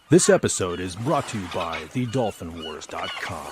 This episode is brought to you by thedolphinwars.com.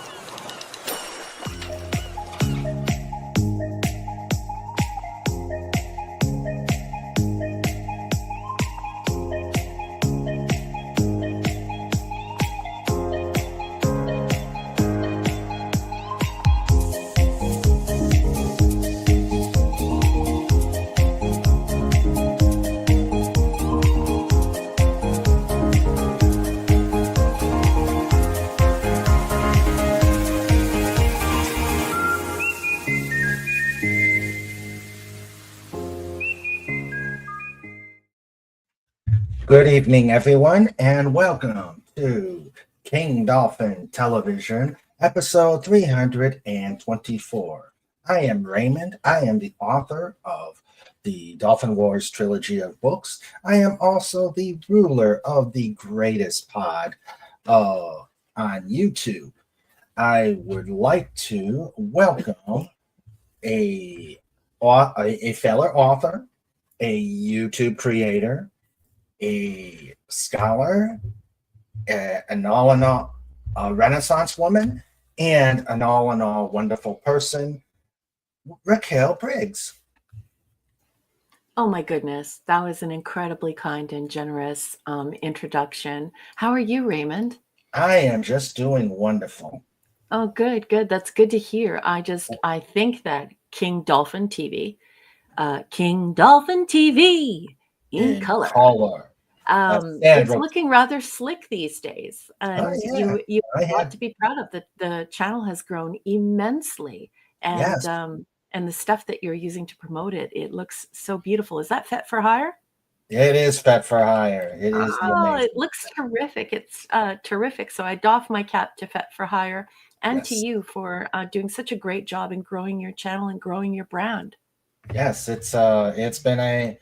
Good evening, everyone, and welcome to King Dolphin Television, episode 324. I am Raymond. I am the author of the Dolphin Wars trilogy of books. I am also the ruler of the greatest pod on YouTube. I would like to welcome a fellow author, a YouTube creator, a scholar, an all-in-all Renaissance woman, and an all-in-all wonderful person, Raquel Briggs. Oh my goodness, that was an incredibly kind and generous introduction. How are you, Raymond? I am just doing wonderful. Oh, good. That's good to hear. I think that King Dolphin TV in color. It's looking rather slick these days, and you have a lot to be proud of. The channel has grown immensely, and Yes. And the stuff that you're using to promote it looks so beautiful. Is that Fet for Hire? It is Fet for Hire. It is. It looks terrific. It's terrific. So I doff my cap to Fet for Hire and to you for doing such a great job in growing your channel and growing your brand. Yes, it's been a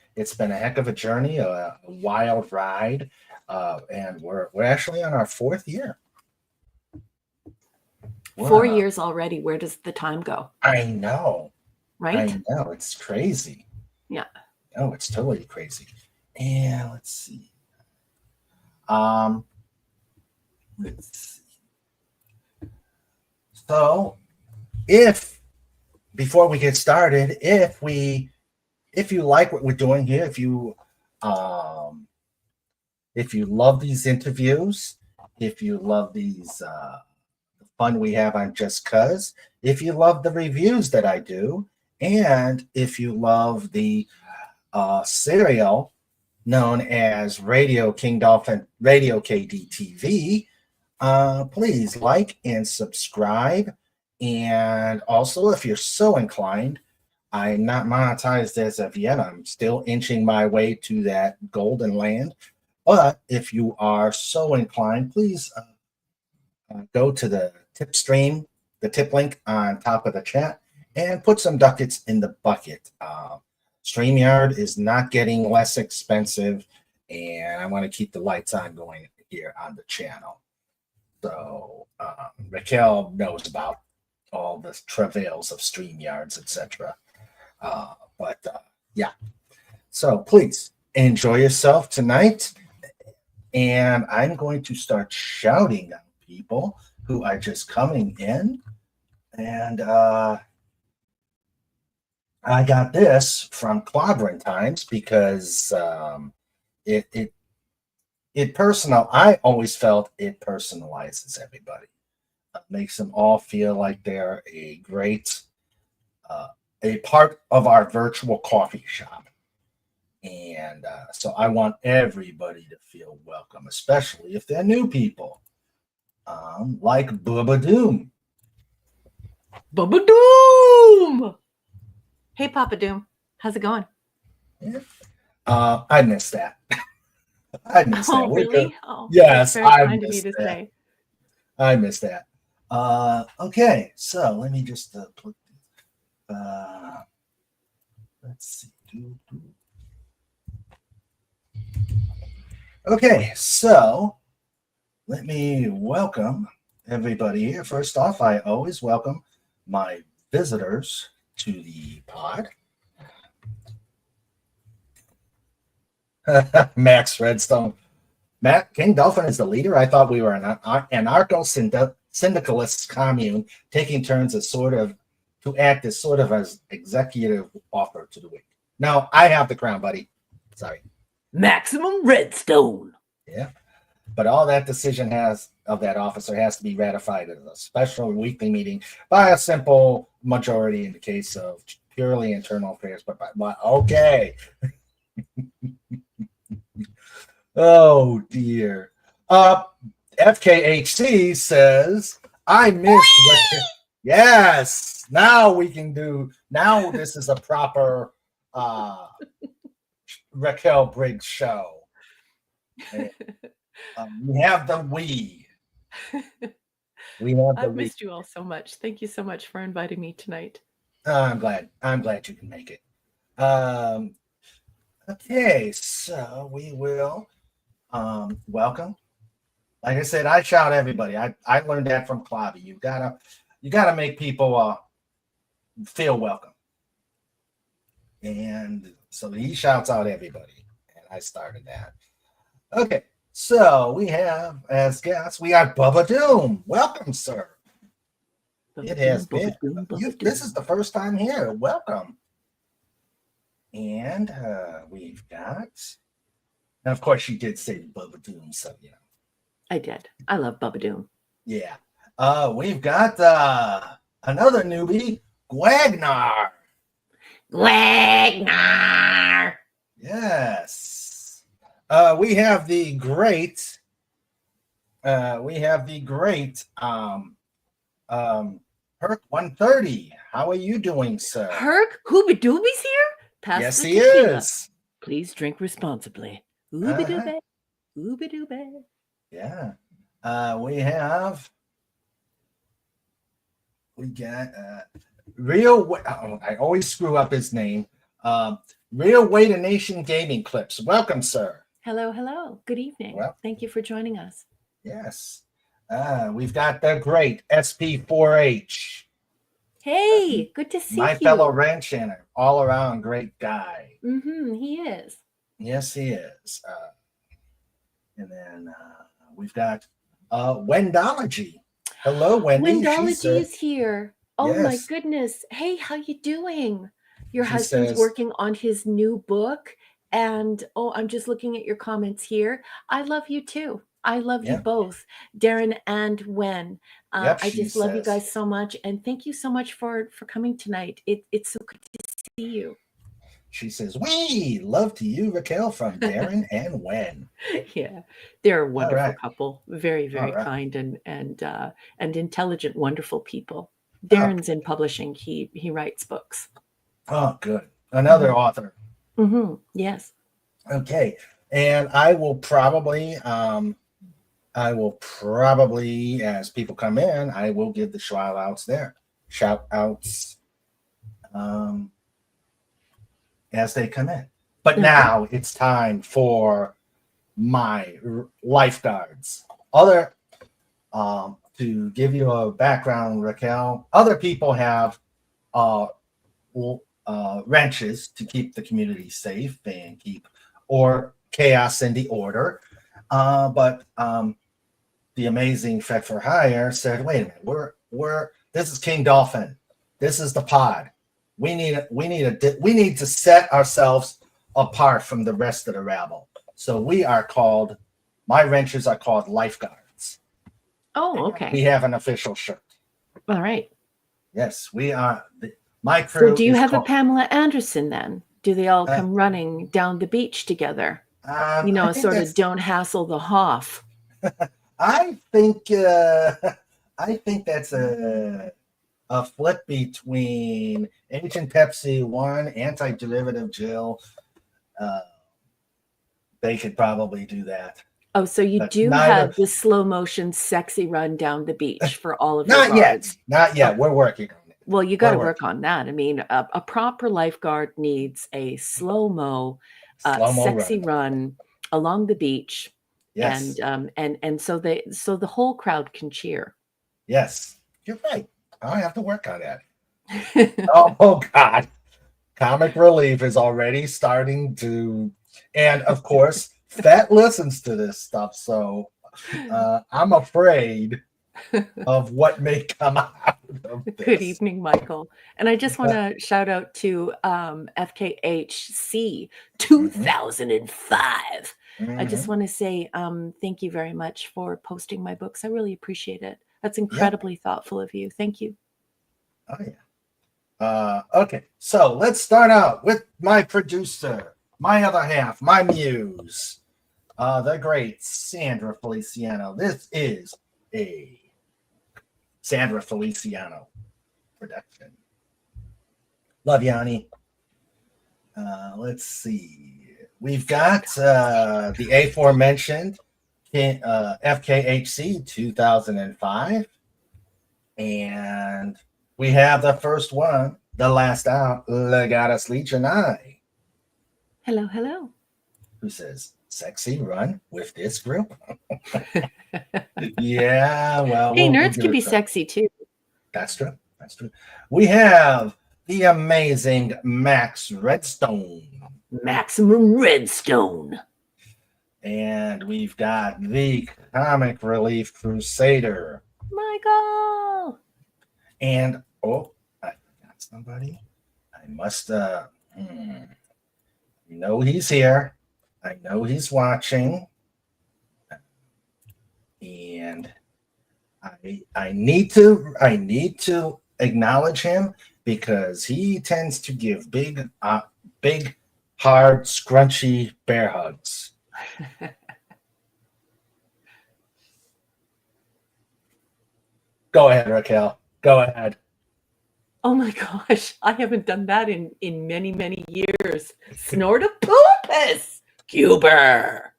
heck of a journey, a wild ride, and we're actually on our fourth year. 4 years already. Where does the time go? I know, right? I know, it's crazy. Yeah. Oh, it's totally crazy. And let's see. So, before we get started, if you like what we're doing here, if you love these interviews, if you love these the fun we have on Just Cuz, if you love the reviews that I do, and if you love the serial known as Radio King Dolphin, Radio KDTV, please like and subscribe. And also, if you're so inclined, I'm not monetized as of yet. I'm still inching my way to that golden land. But if you are so inclined, please go to the tip stream, the tip link on top of the chat, and put some ducats in the bucket. StreamYard is not getting less expensive, and I want to keep the lights on going here on the channel. So Raquel knows about all the travails of StreamYards, etc. Yeah. So please enjoy yourself tonight. And I'm going to start shouting at people who are just coming in. And I got this from Clobbering Times because it personal. I always felt it personalizes everybody. Makes them all feel like they're a great a part of our virtual coffee shop. And so I want everybody to feel welcome, especially if they're new people, like Bubba Doom. Bubba Doom! Hey, Papa Doom. How's it going? Yeah. I missed that. I missed that. Really? Oh, yes, I missed that. I missed that. Okay, so let me just put. Let's see. Okay, so let me welcome everybody here. First off, I always welcome my visitors to the pod. Max Redstone. Matt King Dolphin is the leader. I thought we were an anarcho-syndicalist commune, taking turns as to act as sort of as executive offer to the week. No, I have the crown, buddy. Sorry. Maximum Redstone. Yeah. But all that decision of that officer has to be ratified at a special weekly meeting by a simple majority in the case of purely internal affairs. But okay. Oh dear. FKHC says, I missed what. Yes. Now we can do. Now this is a proper Raquel Briggs show. We have the we. We have the I've missed you all so much. Thank you so much for inviting me tonight. I'm glad you can make it. Okay, so we will welcome. Like I said, I shout everybody. I learned that from Clavi. You gotta make people feel welcome. And so he shouts out everybody. And I started that. Okay. So we have as guests, we got Bubba Doom. Welcome, sir. It has been. This is the first time here. Welcome. And we've got, and of course, she did say Bubba Doom, so you know. I did. I love Bubba Doom. Yeah. We've got another newbie, Gwagnar. Gwagnar. Yes. We have the great Herc 130. How are you doing, sir? Herc Hoobadooby's here? Pass yes, the he tequila. is. Please drink responsibly. Hoobadooby. Hoobadooby. Yeah. We got Real. I always screw up his name. Real Way to Nation Gaming Clips. Welcome, sir. Hello, hello. Good evening. Well, thank you for joining us. Yes. We've got the great SP4H. Hey, good to see you. My fellow wrench and an all-around great guy. He is. Yes, he is. And then we've got Wendology. Hello, Wendy. Wendology is here. Oh, yes. My goodness. Hey, how you doing? Your husband's working on his new book. And I'm just looking at your comments here. I love you too. I love you both, Darren and Wen. I just love you guys so much, and thank you so much for coming tonight. It's so good to see you. She says, "We love to you, Raquel, from Darren and Wen." Yeah, they're a wonderful couple. Very, very kind and intelligent, wonderful people. Darren's in publishing. He writes books. Oh, good. Another author. Yes. Okay. And I will probably, as people come in, I will give the shout outs there. Shout outs as they come in. But now it's time for my lifeguards. To give you a background, Raquel, other people have wrenches to keep the community safe and keep chaos in the order. But the amazing Fed for Hire said, wait a minute, this is King Dolphin. This is the pod. We need to set ourselves apart from the rest of the rabble. So my wrenches are called lifeguards. Oh, okay. We have an official shirt. All right. Yes, we are. My crew. So do you have a Pamela Anderson then? Do they all come running down the beach together? A sort of don't hassle the Hoff. I think that's a flip between Agent Pepsi 1, Anti-Derivative Jill. They could probably do that. Oh, so you have the slow motion sexy run down the beach for all of your Not guards. Not yet. We're working on it. Well, you got to work on that. I mean, a proper lifeguard needs a slow-mo sexy run along the beach. Yes. And so the whole crowd can cheer. Yes, you're right. I have to work on that. Oh God. Comic Relief is already starting to, and of course, Fat listens to this stuff, so I'm afraid of what may come out of this. Good evening, Michael. And I just want to shout out to FKHC 2005. I just want to say thank you very much for posting my books. I really appreciate it. That's incredibly thoughtful of you. Thank you. Oh, yeah. Okay, so let's start out with my producer, my other half, my muse, the great Sandra Feliciano. This is a Sandra Feliciano production. Love you, honey. Let's see. We've got the aforementioned FKHC 2005. And we have the first one, the last out, Legata Sleech and I. Hello, hello. Who says, sexy run with this group? Yeah, well. Hey, nerds can be sexy too. That's true. That's true. We have the amazing Max Redstone. Maximum Redstone. And we've got the Comic Relief Crusader. Michael. And, oh, I forgot somebody. I must, he's here. I know he's watching. And I need to acknowledge him because he tends to give big, hard, scrunchy bear hugs. Go ahead, Raquel. Go ahead. Oh my gosh, I haven't done that in many, many years. Snort a poopus, Cuber.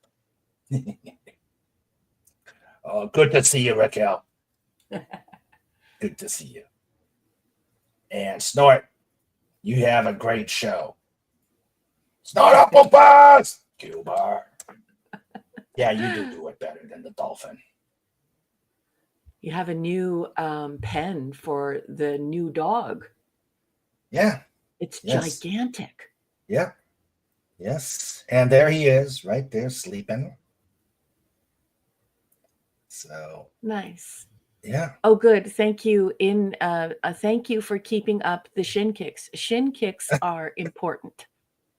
Oh, good to see you, Raquel. Good to see you. And Snort, you have a great show. Snort up, poopus, Cuber. Yeah, you do it better than the dolphin. You have a new pen for the new dog. Yeah. It's gigantic. Yeah. Yes. And there he is, right there, sleeping. So nice. Yeah. Oh, good. Thank you. Thank you for keeping up the shin kicks. Shin kicks are important.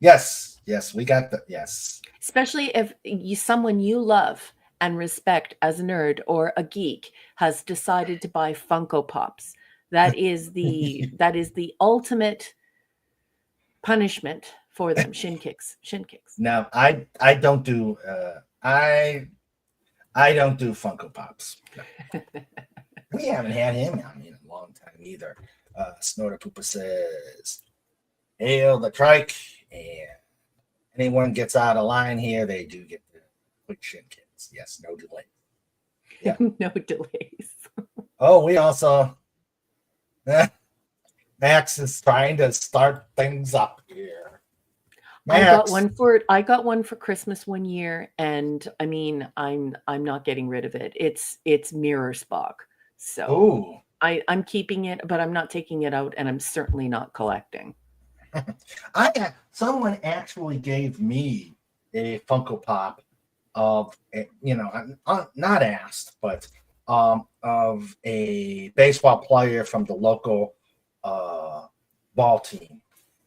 Yes. Yes, we got the yes. Especially if someone you love and respect as a nerd or a geek has decided to buy Funko Pops. That is the ultimate punishment for them. Shin kicks. Now I don't do I don't do Funko Pops. No. We haven't had him on in a long time either. Snorter Poopa says, hail the trike, and anyone gets out of line here, they do get the quick shin kicks. Yes, no delay. Yeah. No delays. Oh, we also Max is trying to start things up here. Max. I got one for Christmas one year, and I mean, I'm not getting rid of it. It's Mirror Spock. So I'm keeping it, but I'm not taking it out, and I'm certainly not collecting. Someone actually gave me a Funko Pop of, not asked, but of a baseball player from the local ball team.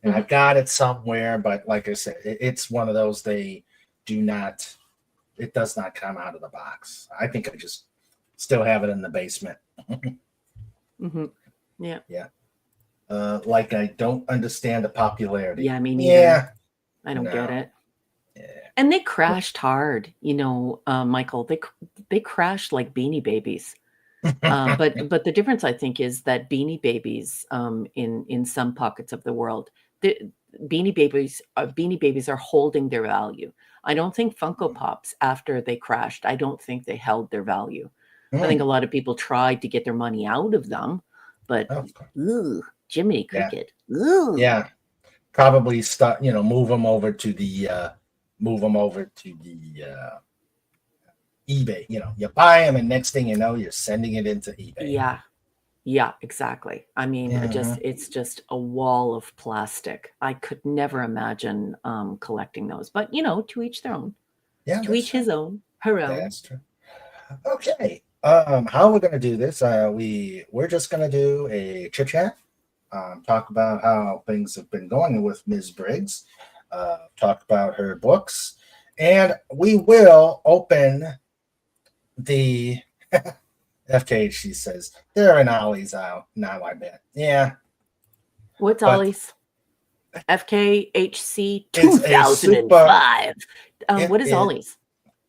And I've got it somewhere, but like I said, it's one of those it does not come out of the box. I think I just still have it in the basement. Yeah. Yeah. Like I don't understand the popularity. Yeah, me neither. Yeah. I don't get it. Yeah. And they crashed hard, Michael. They crashed like Beanie Babies. But the difference, I think, is that Beanie Babies, in some pockets of the world, Beanie Babies are holding their value. I don't think Funko Pops, after they crashed, I don't think they held their value. I think a lot of people tried to get their money out of them, but Jiminy Cricket. Yeah, probably start. Move them over to the eBay. You buy them, and next thing you know, you're sending it into eBay. Yeah, exactly. I mean, it's just a wall of plastic. I could never imagine collecting those, but to each their own. Yeah, To each his own, her own. that's true. Okay. How we're gonna do this? We're just gonna do a chit chat. Talk about how things have been going with Ms. Briggs. Talk about her books, and we will open the FKH. She says there are an Ollie's out now. I bet. Yeah. What's But Ollie's? FKHC it's a super. 2005. What is It, Ollie's?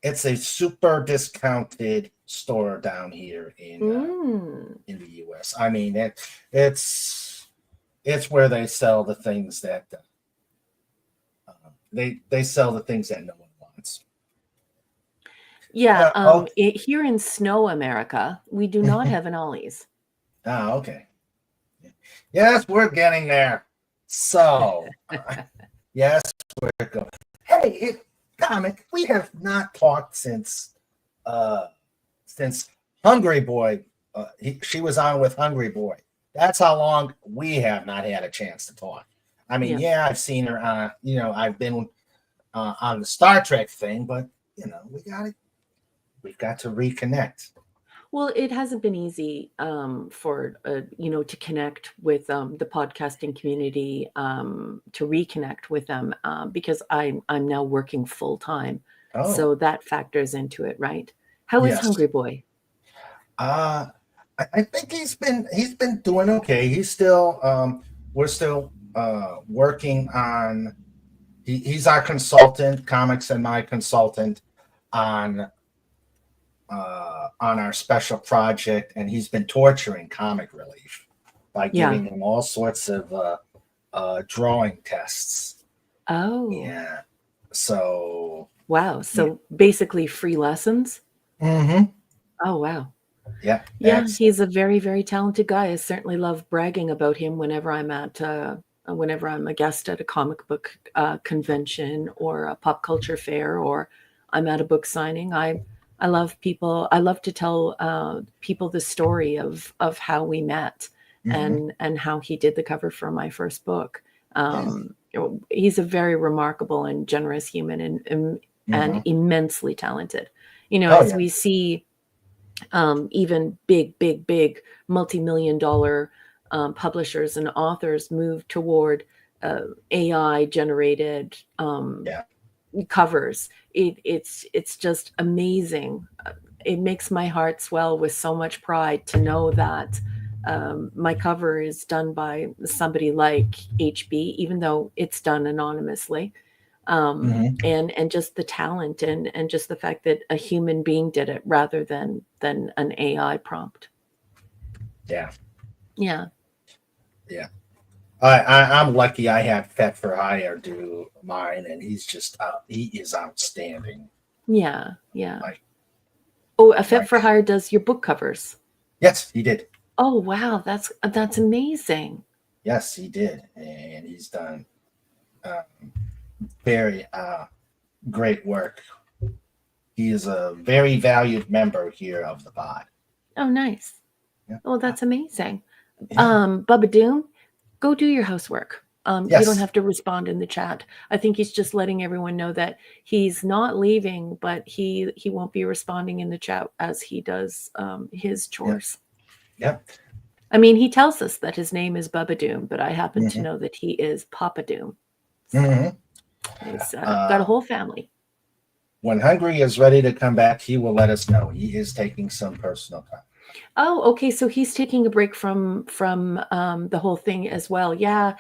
it's a super discounted store down here in the U.S. I mean, it's where they sell the things that they sell the things that no one wants. Yeah, here in Snow America, we do not have an Ollie's. Ah, okay. Yes, we're getting there. So, yes, we're going. Hey, comic, we have not talked since Hungry Boy. She was on with Hungry Boy. That's how long we have not had a chance to talk. I mean, yeah I've seen her on. I've been on the Star Trek thing, but we've got to reconnect. Well, it hasn't been easy for to connect with the podcasting community, to reconnect with them because I'm now working full time, so that factors into it, right? How is Hungry Boy? I think he's been doing okay. He's still we're still working on. He's our consultant, Comics and my consultant on our special project, and he's been torturing Comic Relief by giving him all sorts of drawing tests. Oh, yeah. So wow. So basically, free lessons. Mm-hmm. Oh wow. Yeah. Yeah, he's a very, very talented guy. I certainly love bragging about him whenever I'm a guest at a comic book convention or a pop culture fair, or I'm at a book signing. I love people. I love to tell people the story of how we met and how he did the cover for my first book. He's a very remarkable and generous human and immensely talented. As we see even big multi-million-dollar publishers and authors move toward AI generated covers. It's just amazing. It makes my heart swell with so much pride to know that my cover is done by somebody like HB, even though it's done anonymously. And just the talent and just the fact that a human being did it rather than an AI prompt. Yeah. I'm lucky I had Fet for Hire do mine, and he is outstanding. Yeah. A Fet for Hire does your book covers. Yes, he did. Oh wow, that's amazing. Yes, he did, and he's done very great work. He is a very valued member here of the pod. Oh, nice. Yeah. Oh, that's amazing. Bubba Doom, go do your housework. You don't have to respond in the chat. I think he's just letting everyone know that he's not leaving, but he won't be responding in the chat as he does his chores. Yep. I mean, he tells us that his name is Bubba Doom, but I happen to know that he is Papa Doom. So he's got a whole family. When Hungry is ready to come back, he will let us know. He is taking some personal time. Oh, okay. So he's taking a break from the whole thing as well. Yeah,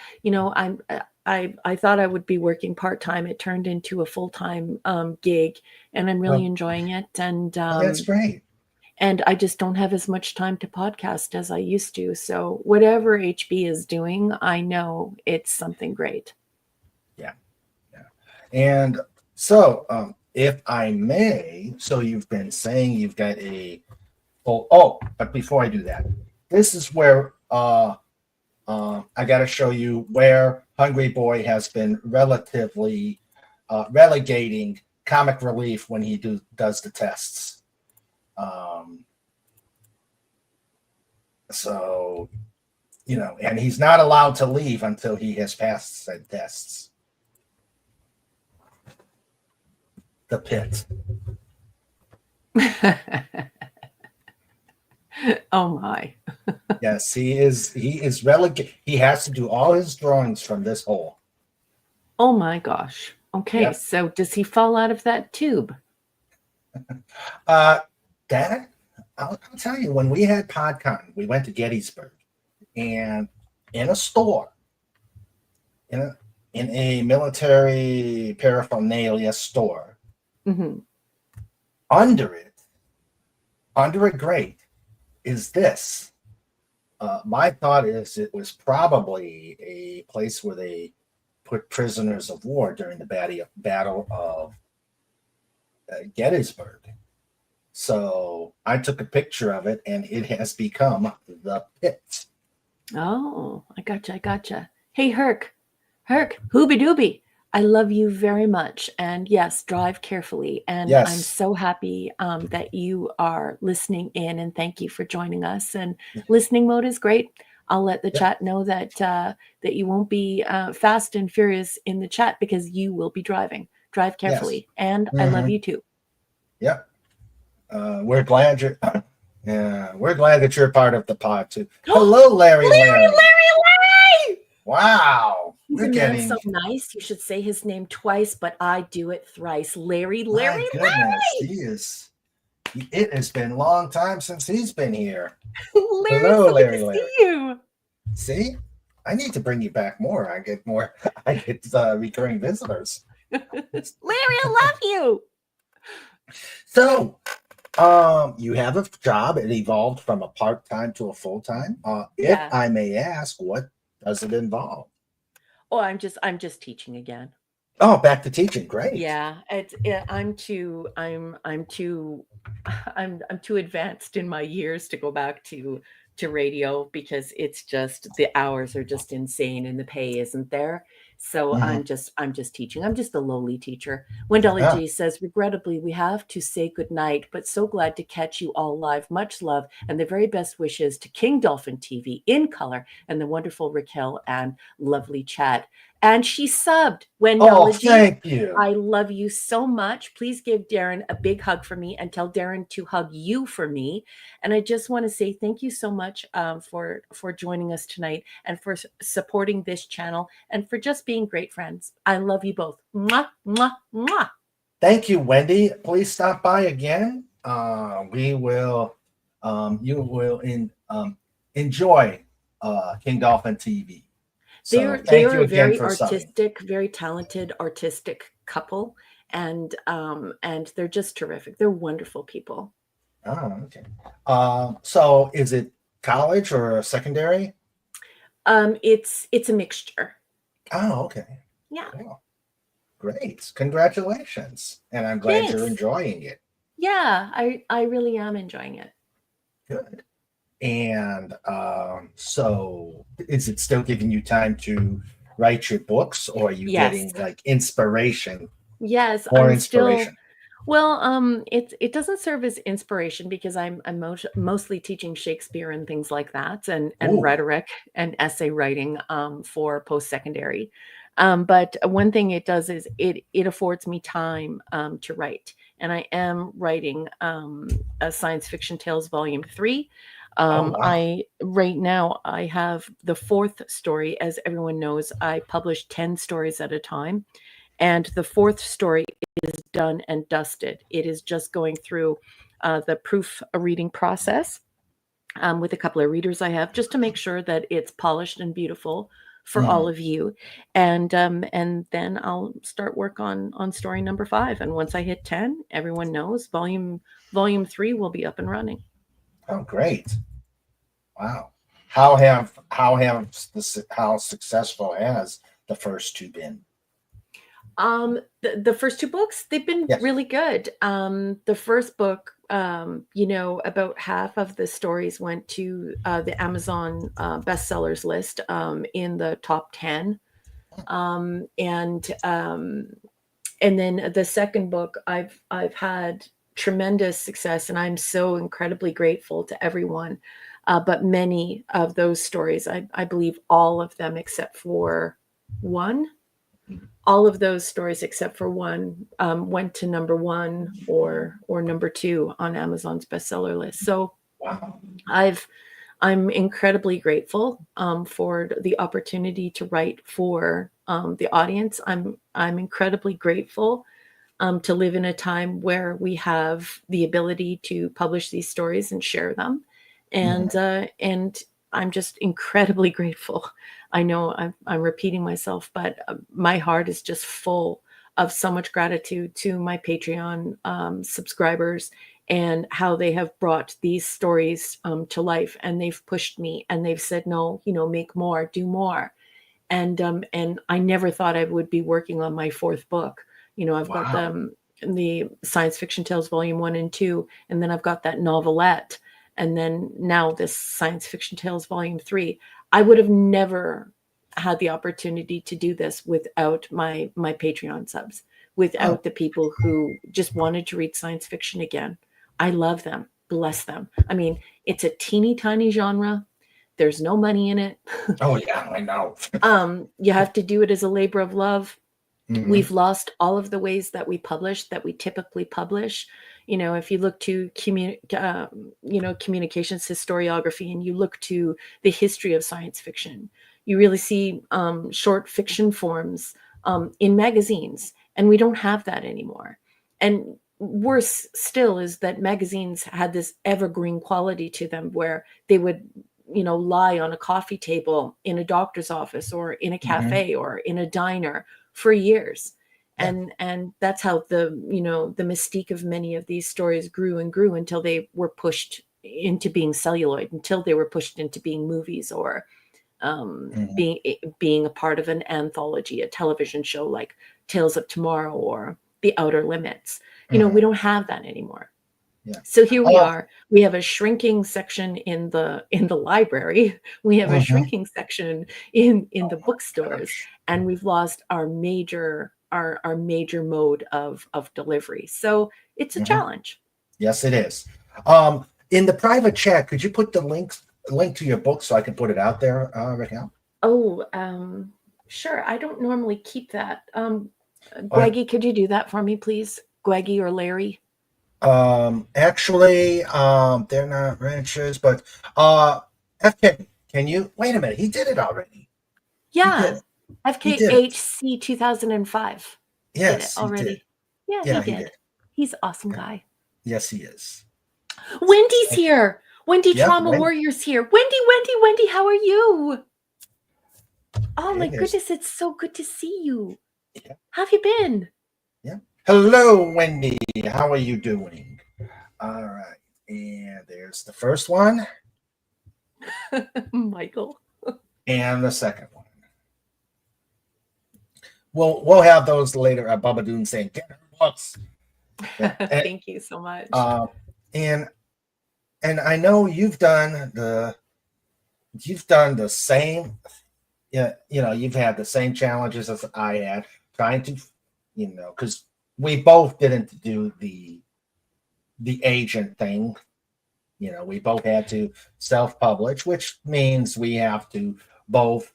I thought I would be working part-time. It turned into a full-time gig, and I'm really enjoying it. And that's great. And I just don't have as much time to podcast as I used to. So whatever HB is doing, I know it's something great. Yeah. And so, if I may, so you've been saying you've got but before I do that, this is where I got to show you where Hungry Boy has been relatively relegating Comic Relief when he does the tests. So, and he's not allowed to leave until he has passed said tests. the pit. Oh my. Yes, he is relegated. He has to do all his drawings from this hole. Oh my gosh. Okay, Yep. so does he fall out of that tube? Dad, I'll tell you, when we had PodCon, we went to Gettysburg, and in a store, in a military paraphernalia store, Mm-hmm. under a grate, is this. My thought is it was probably a place where they put prisoners of war during the Battle of Gettysburg. So I took a picture of it, and it has become the pit. Oh, I gotcha. Hey, Herc, Hooby Dooby, I love you very much. And yes, drive carefully. And I'm Yes. so happy that you are listening in, and thank you for joining us. And listening mode is great. I'll let the chat know that that you won't be fast and furious in the chat because you will be driving. Drive carefully. Yes. And I love you too. Yep. We're glad you're. Yeah, we're glad that you're part of the pod too. Hello, Larry. Larry! Wow. He's a man so nice. You should say his name twice, but I do it thrice. Larry. My goodness, it has been a long time since he's been here. Larry, hello, so Larry. Good to see you. See, I need to bring you back more. I get recurring visitors. Larry, I love you. So, you have a job. It evolved from a part-time to a full-time. If I may ask, what does it involve? Oh, I'm just teaching again. Oh, back to teaching. Great. Yeah, I'm too advanced in my years to go back to radio because it's just the hours are just insane and the pay isn't there. So I'm just teaching. I'm just a lowly teacher. Wendella G says, regrettably, we have to say goodnight, but so glad to catch you all live. Much love and the very best wishes to King Dolphin TV in color and the wonderful Raquel and lovely chat. And she subbed. Wendella G. Thank you. I love you so much. Please give Darren a big hug for me and tell Darren to hug you for me. And I just want to say thank you so much for joining us tonight and for supporting this channel and for just being great friends. I love you both. Mwah, mwah, mwah. Thank you, Wendy. Please stop by again. We will. You will enjoy King Dolphin TV. So they are a very artistic, very talented, artistic couple, and they're just terrific. They're wonderful people. Oh, okay. So is it college or secondary? It's a mixture. Oh, okay. Yeah. Cool. Great. Congratulations. And I'm glad you're enjoying it. Yeah, I really am enjoying it. Good. And so is it still giving you time to write your books, or are you getting like inspiration? Yes, or inspiration? It doesn't serve as inspiration because I'm mostly teaching Shakespeare and things like that, and rhetoric and essay writing for post-secondary. But one thing it does is it affords me time to write, and I am writing a Science Fiction Tales Volume 3. Right now I have the 4th story. As everyone knows, I publish 10 stories at a time, and the 4th story is done and dusted. It is just going through the proof reading process with a couple of readers I have, just to make sure that it's polished and beautiful for all of you. And then I'll start work on story number 5. And once I hit 10, everyone knows volume 3 will be up and running. Oh, great. Wow. How successful has the first 2 been? The first 2 books, they've been really good. The first book, about half of the stories went to the Amazon bestsellers list in the top 10. And then the second book, I've had tremendous success, and I'm so incredibly grateful to everyone. But many of those stories, I believe all of them except for one, all of those stories except for one went to #1 or #2 on Amazon's bestseller list. So Wow. I'm incredibly grateful for the opportunity to write for the audience. I'm incredibly grateful to live in a time where we have the ability to publish these stories and share them, and I'm just incredibly grateful. I know I'm repeating myself, but my heart is just full of so much gratitude to my Patreon subscribers and how they have brought these stories to life, and they've pushed me and they've said, no, make more, do more. And I never thought I would be working on my 4th book. I've got Wow. the Science Fiction Tales Volume 1 and 2, and then I've got that novelette, and then now this Science Fiction Tales Volume 3. I would have never had the opportunity to do this without my Patreon subs, Oh, without the people who just wanted to read science fiction again. I love them. Bless them. I mean, it's a teeny tiny genre. There's no money in it. oh yeah, I know. You have to do it as a labor of love. Hmm. We've lost all of the ways that we publish, that we typically publish. If you look to communications historiography, and you look to the history of science fiction, you really see short fiction forms in magazines, and we don't have that anymore. And worse still is that magazines had this evergreen quality to them, where they would lie on a coffee table in a doctor's office or in a Hmm. cafe or in a diner for years. Yeah. And that's how the mystique of many of these stories grew and grew until they were pushed into being celluloid, until they were pushed into being movies, or Hmm. being a part of an anthology, a television show like Tales of Tomorrow or The Outer Limits. We Hmm. don't have that anymore. Yeah. So here we Oh. are. We have a shrinking section in the library. We have a Hmm. shrinking section in Oh the my bookstores, gosh. and we've lost our major mode of delivery. So it's a Hmm. challenge. Yes, it is. In the private chat, could you put the link to your book so I can put it out there right now? Oh, sure. I don't normally keep that. I, Gwaggy, could you do that for me, please? Gwaggy or Larry? actually, they're not ranchers, but FK, can you wait a minute? He did it already. He Yeah. did. He did it. FKHC 2005 did it Yes, he did. already. Yeah, he Yeah, he did. did. He's an awesome Yeah. guy. Yes, he is. Wendy's So, here. Wendy yeah, Trauma Warrior's here. Wendy, how are you? Oh my and there's goodness, it's so good to see you. yeah, How have you been? yeah. Hello, Wendy. How are you doing? All right. And there's the first one Michael. and the second one. We'll have those later. Baba Doon saying, "Get her books." Yeah. Thank you so much. Uh, and and I know you've done the same. Yeah, you've had the same challenges as I had trying to, because we both didn't do the agent thing. We both had to self-publish, which means we have to both,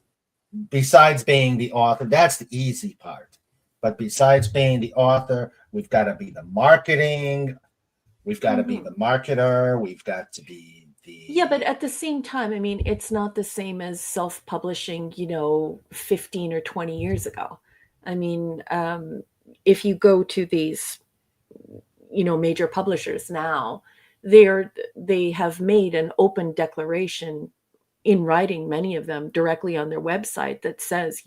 besides being the author, that's the easy part. But besides being the author, we've got to be the marketing, we've got to be Mhm. the marketer, we've got to be Yeah, but the at the same time, I mean, it's not the same as self-publishing, 15 or 20 years ago. I mean, if you go to these, major publishers now, they have made an open declaration in writing, many of them directly on their website, that says,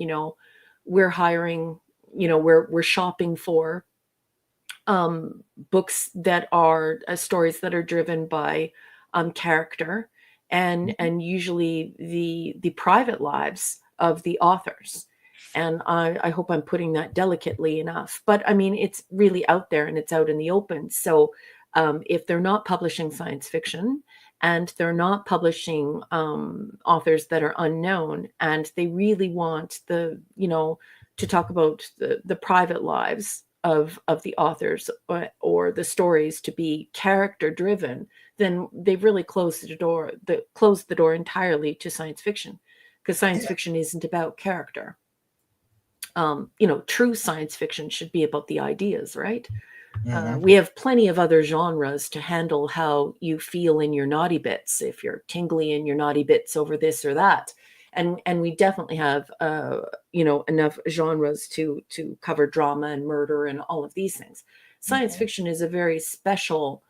we're hiring, we're shopping for books that are stories that are driven by character, and usually the private lives of the authors. And I hope I'm putting that delicately enough, but I mean, it's really out there and it's out in the open. So if they're not publishing science fiction, and they're not publishing authors that are unknown, and they really want to talk about the private lives of the authors, or the stories to be character driven, then they've really closed the door entirely to science fiction, because science yeah, fiction isn't about character. true science fiction should be about the ideas, right? Mm-hmm. We have plenty of other genres to handle how you feel in your naughty bits, if you're tingly in your naughty bits over this or that. And we definitely have enough genres to cover drama and murder and all of these things. Science Mm-hmm. fiction is a very special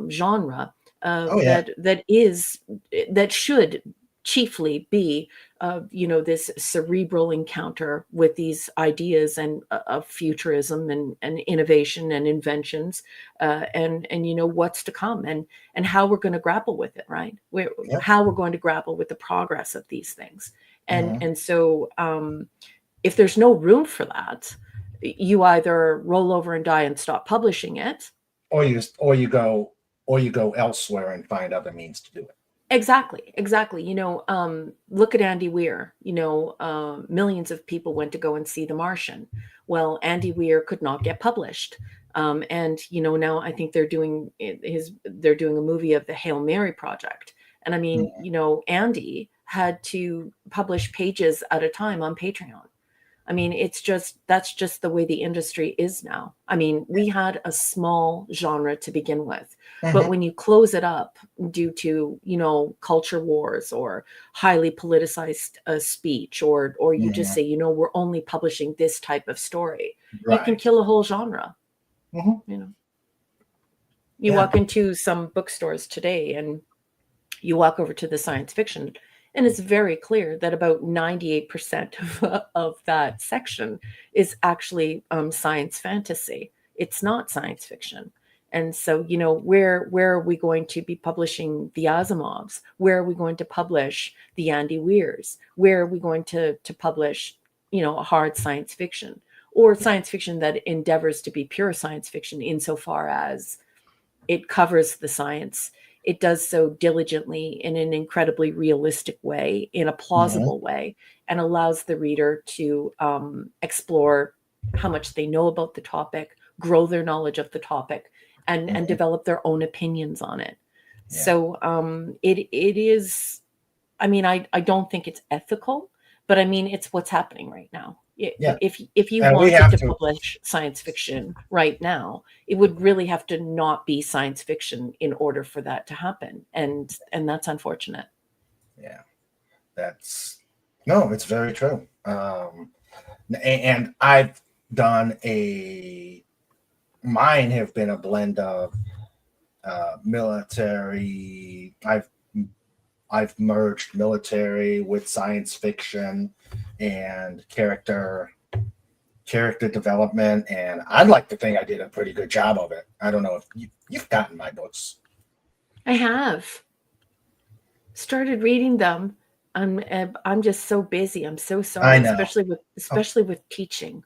genre Oh yeah. that should chiefly be this cerebral encounter with these ideas and of futurism and innovation and inventions, and what's to come, and how we're going to grapple with it, right? Yep. How we're going to grapple with the progress of these things. and Mm-hmm. and so if there's no room for that, you either roll over and die and stop publishing it. Or you go elsewhere and find other means to do it. Exactly. Look at Andy Weir. Millions of people went to go and see The Martian. Well, Andy Weir could not get published. And now I think they're doing a movie of the Hail Mary project. And I mean, Mm-hmm. Andy had to publish pages at a time on Patreon. I mean, that's just the way the industry is now. I mean, we had a small genre to begin with, but Mm-hmm. when you close it up due to, culture wars or highly politicized speech, or you just Mm-hmm. say, we're only publishing this type of story, you can Right. kill a whole genre. Mm-hmm. You Yeah. walk into some bookstores today and you walk over to the science fiction, and it's very clear that about 98% of that section is actually science fantasy. It's not science fiction. And so, where are we going to be publishing the Asimovs? Where are we going to publish the Andy Weirs? Where are we going to publish, a hard science fiction, or science fiction that endeavors to be pure science fiction insofar as it covers the science. It does so diligently in an incredibly realistic way, in a Mm-hmm. plausible way, and allows the reader to explore how much they know about the topic, grow their knowledge of the topic, and Mm-hmm. develop their own opinions on it. Yeah. So it is. I mean, I don't think it's ethical, but I mean, it's what's happening right now. Yeah. If you And we wanted have to to. publish science fiction right now, it would really have to not be science fiction in order for that to happen, and that's unfortunate. Yeah. That's no. It's very true. And I've done mine have been a blend of military. I've merged military with science fiction and character development, and I'd like to think I did a pretty good job of it. I don't know if you've gotten my books. I have started reading them. I'm just so busy. I'm so I sorry, know. especially with teaching.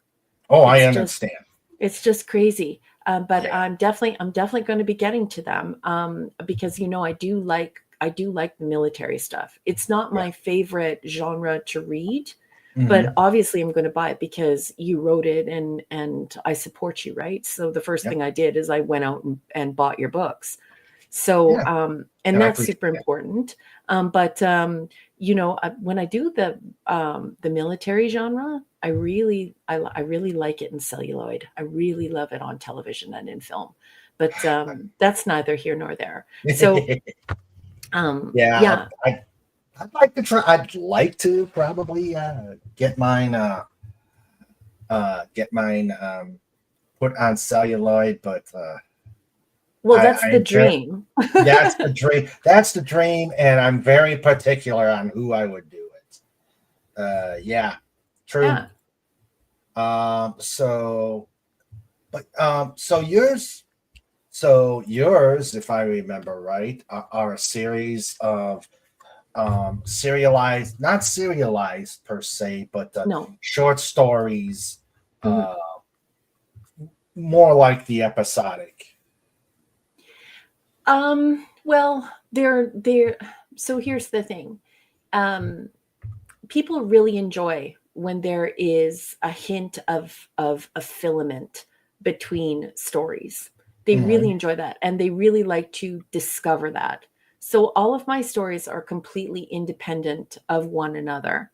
Oh, I It's just understand. It's just crazy. But Yeah. I'm definitely going to be getting to them, because I do like the military stuff. It's not Yeah. my favorite genre to read, but Mm-hmm. obviously I'm going to buy it because you wrote it, and I support you, right? So the first Yep. thing I did is I went out and bought your books. So Yeah. and And I that's appreciate super that. important. But when I do the military genre, I really like it in celluloid. I really love it on television and in film. But that's neither here nor there. So Yeah, yeah. I'd like to try. I'd like to probably get mine put on celluloid, but Well, that's the I'm very, dream. that's the dream. That's the dream, and I'm very particular on who I would do it. Yeah, true. Yeah. So, but so yours, if I remember right, are a series of serialized, not serialized per se, but No. short stories, Mhm. uh, more like the episodic. Well, they're so here's the thing. Um, People really enjoy when there is a hint of a filament between stories. They really Hmm. enjoy that, and they really like to discover that. So all of my stories are completely independent of one another.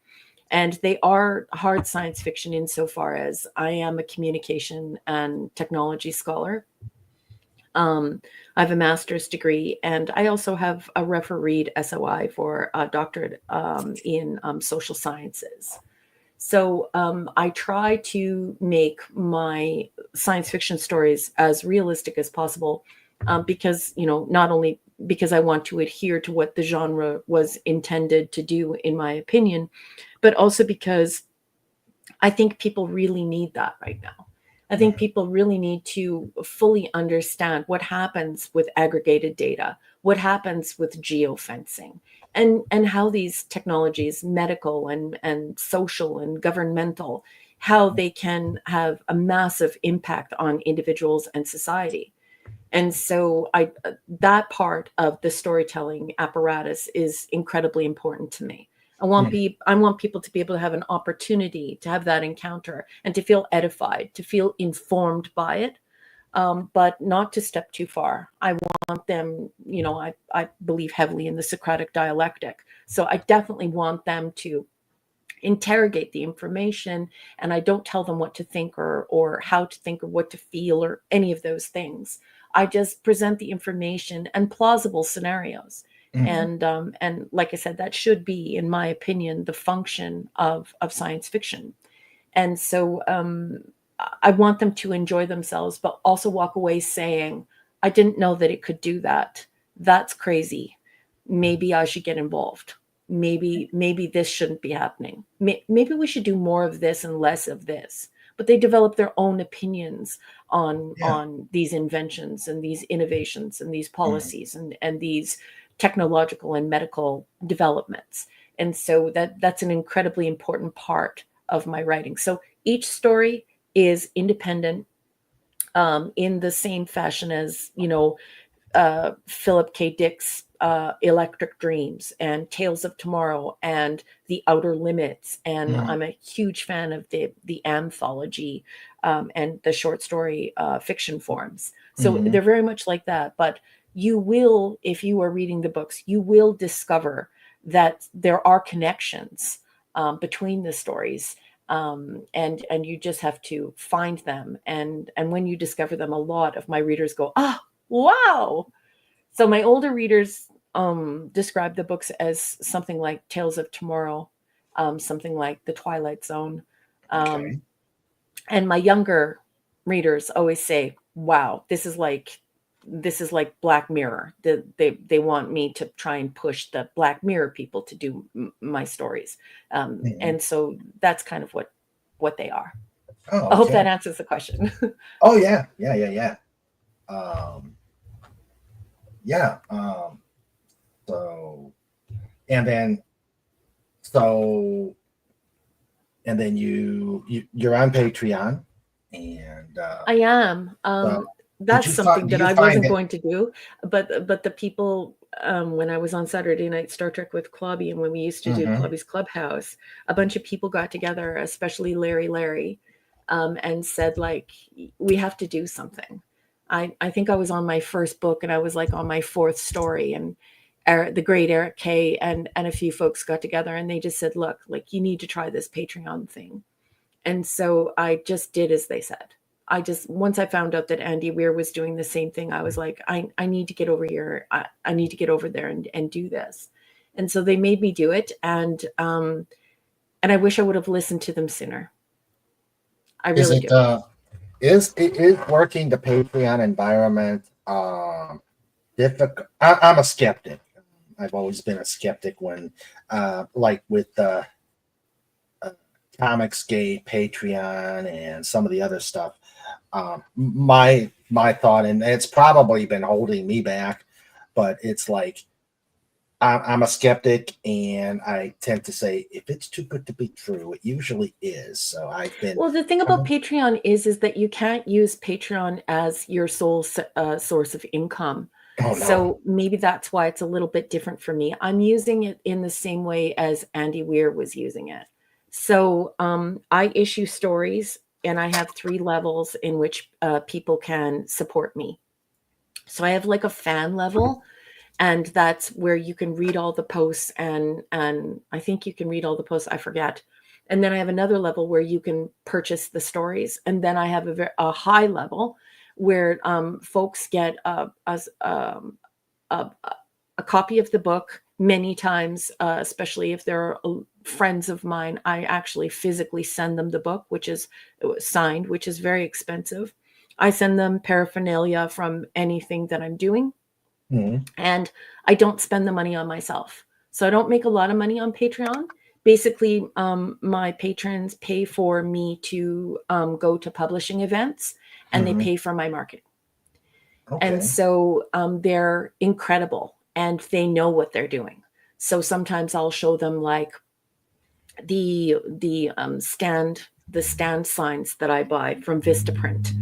And they are hard science fiction insofar as I am a communication and technology scholar. I have a master's degree, and I also have a refereed SOI for a doctorate in social sciences. So I try to make my science fiction stories as realistic as possible, because, not only because I want to adhere to what the genre was intended to do, in my opinion, but also because I think people really need that right now. I think people really need to fully understand what happens with aggregated data, what happens with geofencing, and how these technologies, medical and social and governmental, how they can have a massive impact on individuals and society. And so that part of the storytelling apparatus is incredibly important to me. I want people to be able to have an opportunity to have that encounter and to feel edified, to feel informed by it, but not to step too far. I want them, I believe heavily in the Socratic dialectic. So I definitely want them to interrogate the information, and I don't tell them what to think or how to think or what to feel or any of those things. I just present the information and plausible scenarios. And like I said, that should be, in my opinion, the function of science fiction. And so I want them to enjoy themselves, but also walk away saying, I didn't know that it could do that. That's crazy. Maybe I should get involved. Maybe this shouldn't be happening. Maybe we should do more of this and less of this. But they develop their own opinions on these inventions and these innovations and these policies and these technological and medical developments. And so that's an incredibly important part of my writing. So each story is independent, in the same fashion as, Philip K. Dick's Electric Dreams and Tales of Tomorrow and The Outer Limits. And I'm a huge fan of the anthology and the short story fiction forms. So they're very much like that. But you will, if you are reading the books, you will discover that there are connections between the stories. And you just have to find them. And when you discover them, a lot of my readers go, "Ah, wow." So my older readers describe the books as something like Tales of Tomorrow, something like The Twilight Zone. And my younger readers always say, wow, this is like Black Mirror. They want me to try and push the Black Mirror people to do my stories. And so that's kind of what they are. I hope that answers the question. Oh, yeah. So, and then, you're on Patreon, and I am. That's something that I wasn't going to do, but the people, when I was on Saturday Night Star Trek with Clobby, and when we used to do Clobby's Clubhouse, a bunch of people got together, especially Larry, and said, like, we have to do something. I think I was on my first book, and I was like on my fourth story, and the great Eric Kay and a few folks got together, and they just said, look, like, you need to try this Patreon thing. And so I just did as they said. Once I found out that Andy Weir was doing the same thing, I was like, I need to get over here. I need to get over there and do this. And so they made me do it. And I wish I would have listened to them sooner. I really do. Is working the Patreon environment difficult? I'm a skeptic. I've always been a skeptic when, like with Comicsgate, Patreon, and some of the other stuff. My thought, and it's probably been holding me back, but it's like I'm a skeptic, and I tend to say if it's too good to be true, it usually is. So I've been. Well, the thing about Patreon is that you can't use Patreon as your sole source of income. Oh, no. So maybe that's why it's a little bit different for me. I'm using it in the same way as Andy Weir was using it. So I issue stories, and I have 3 levels in which people can support me. So I have like a fan level, and that's where you can read all the posts, and I think you can read all the posts. I forget. And then I have another level where you can purchase the stories. And then I have a high level where folks get a copy of the book many times, especially if they're friends of mine. I actually physically send them the book, which is signed, which is very expensive. I send them paraphernalia from anything that I'm doing. Mm-hmm. And I don't spend the money on myself. So I don't make a lot of money on Patreon. Basically, my patrons pay for me to go to publishing events, and they pay for my marketing. Okay. And so they're incredible, and they know what they're doing. So sometimes I'll show them like the stand signs that I buy from Vistaprint,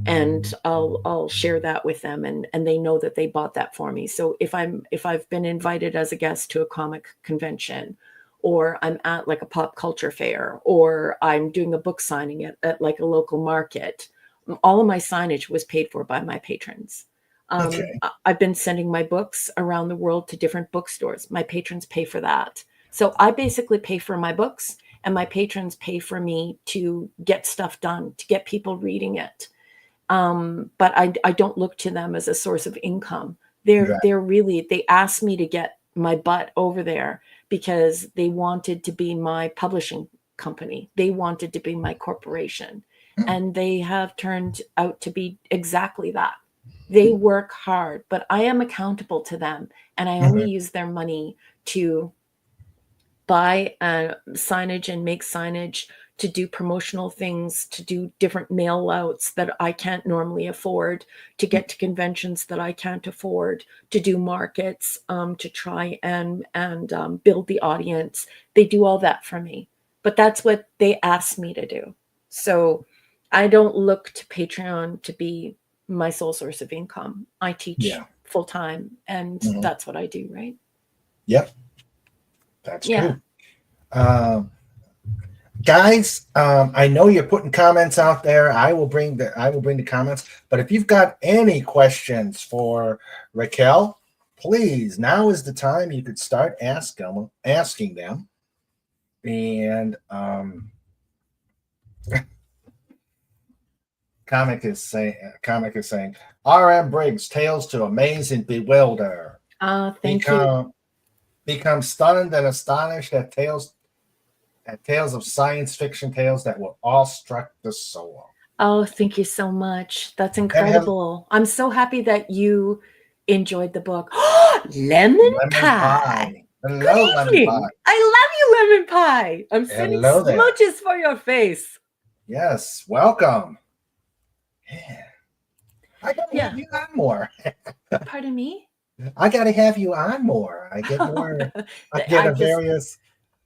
and I'll share that with them, and they know that they bought that for me. So if I've been invited as a guest to a comic convention, or I'm at like a pop culture fair, or I'm doing a book signing at like a local market, all of my signage was paid for by my patrons. Okay. I've been sending my books around the world to different bookstores. My patrons pay for that. So I basically pay for my books, and my patrons pay for me to get stuff done, to get people reading it. But I don't look to them as a source of income. They asked me to get my butt over there because they wanted to be my publishing company. They wanted to be my corporation. And they have turned out to be exactly that. They work hard, but I am accountable to them, and I only use their money to buy signage and make signage, to do promotional things, to do different mail outs that I can't normally afford, to get to conventions that I can't afford, to do markets, to try and build the audience. They do all that for me, but that's what they asked me to do. So I don't look to Patreon to be my sole source of income. I teach full time, and that's what I do, right? Yep. That's true. Guys, I know you're putting comments out there. I will bring the comments. But if you've got any questions for Raquel, please, now is the time you could start asking them. And comic is saying R.M. Briggs, Tales to Amaze and Bewilder. Thank you. Become stunned and astonished at tales of science fiction tales that will awestruck the soul. Oh, thank you so much. That's incredible. I'm so happy that you enjoyed the book. Lemon pie. Hello, lemon pie. I love you, lemon pie. I'm sending smooches for your face. Yes, welcome. Yeah. I gotta have you on more. Pardon me? I gotta have you on more. I get more.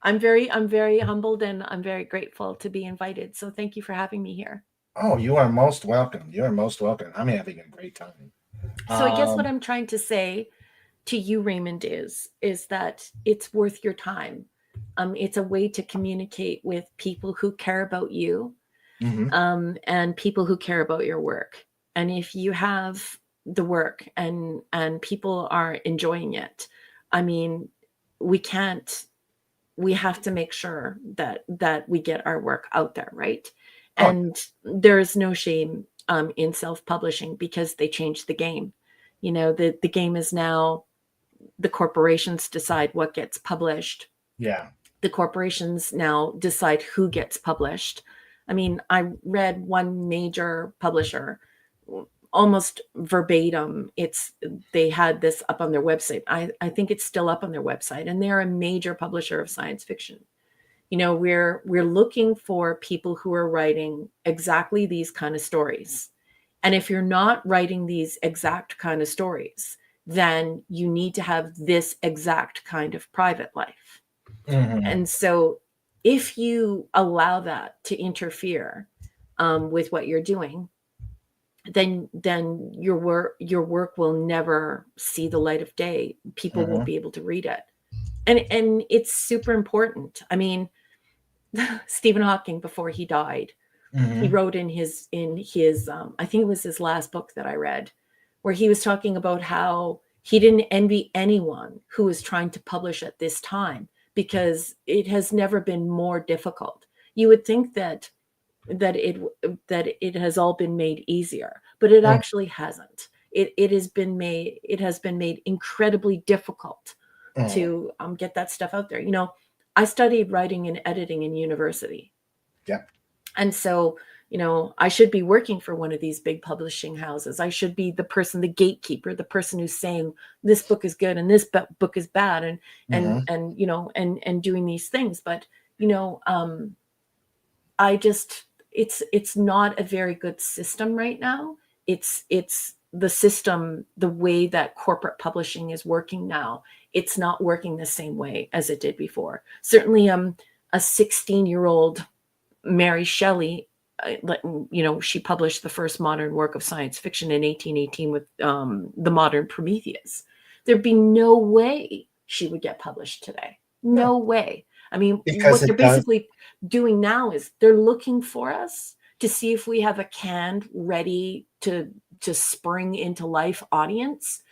I'm very humbled, and I'm very grateful to be invited. So thank you for having me here. Oh, you are most welcome. You are most welcome. I'm having a great time. So I guess what I'm trying to say to you, Raymond, is that it's worth your time. It's a way to communicate with people who care about you, and people who care about your work. And if you have the work and people are enjoying it, I mean, we have to make sure that we get our work out there, right? And there is no shame in self-publishing, because they changed the game. You know, the game is now the corporations decide what gets published. Yeah. The corporations now decide who gets published. I mean, I read one major publisher almost verbatim. They had this up on their website. I think it's still up on their website, and they're a major publisher of science fiction. You know, we're looking for people who are writing exactly these kind of stories. And if you're not writing these exact kind of stories, then you need to have this exact kind of private life. And so if you allow that to interfere with what you're doing, then your work will never see the light of day. People won't be able to read it. And it's super important. I mean, Stephen Hawking, before he died, he wrote in his I think it was his last book that I read, where he was talking about how he didn't envy anyone who was trying to publish at this time, because it has never been more difficult. You would think that it has all been made easier, but it actually hasn't. It has been made incredibly difficult to get that stuff out there. You know, I studied writing and editing in university. Yeah. And so, you know, I should be working for one of these big publishing houses. I should be the person, the gatekeeper, the person who's saying this book is good and this book is bad, and you know, and doing these things. But, you know, I just, it's not a very good system right now. It's the system, the way that corporate publishing is working now. It's not working the same way as it did before. Certainly, a 16-year-old Mary Shelley, you know, she published the first modern work of science fiction in 1818 with the modern Prometheus. There'd be no way she would get published today. No way. I mean, because what they're basically doing now is they're looking for us to see if we have a canned, ready to spring into life audience,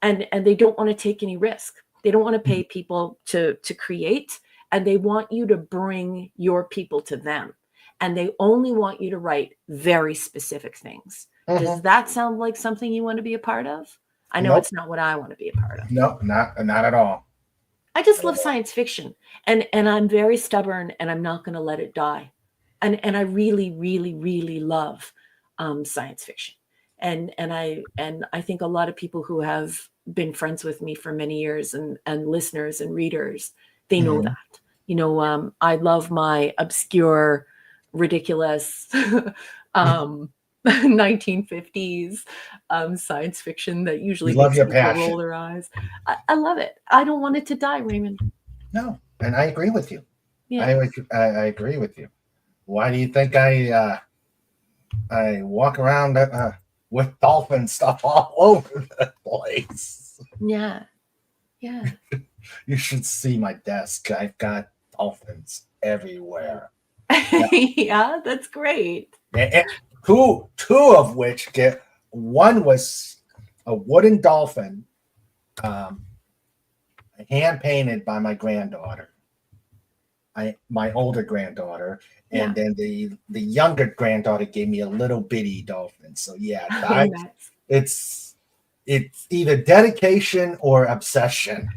and they don't want to take any risk. They don't want to pay people to create, and they want you to bring your people to them, and they only want you to write very specific things. Does that sound like something you want to be a part of? I know it's not what I want to be a part of. No, not at all. I just love science fiction, and I'm very stubborn, and I'm not going to let it die. And I really, really, really love science fiction, and I think a lot of people who have been friends with me for many years, and listeners and readers, they know that. You know, I love my obscure, ridiculous 1950s science fiction that usually makes people roll their eyes. I love it. I don't want it to die, Raymond. No, and I agree with you. Yeah. I agree with you. Why do you think I walk around with dolphin stuff all over the place? Yeah. Yeah. You should see my desk. I've got dolphins everywhere. Yeah, that's great. And two of which one was a wooden dolphin, hand painted by my granddaughter, my older granddaughter, and then the younger granddaughter gave me a little bitty dolphin. So yeah, it's either dedication or obsession.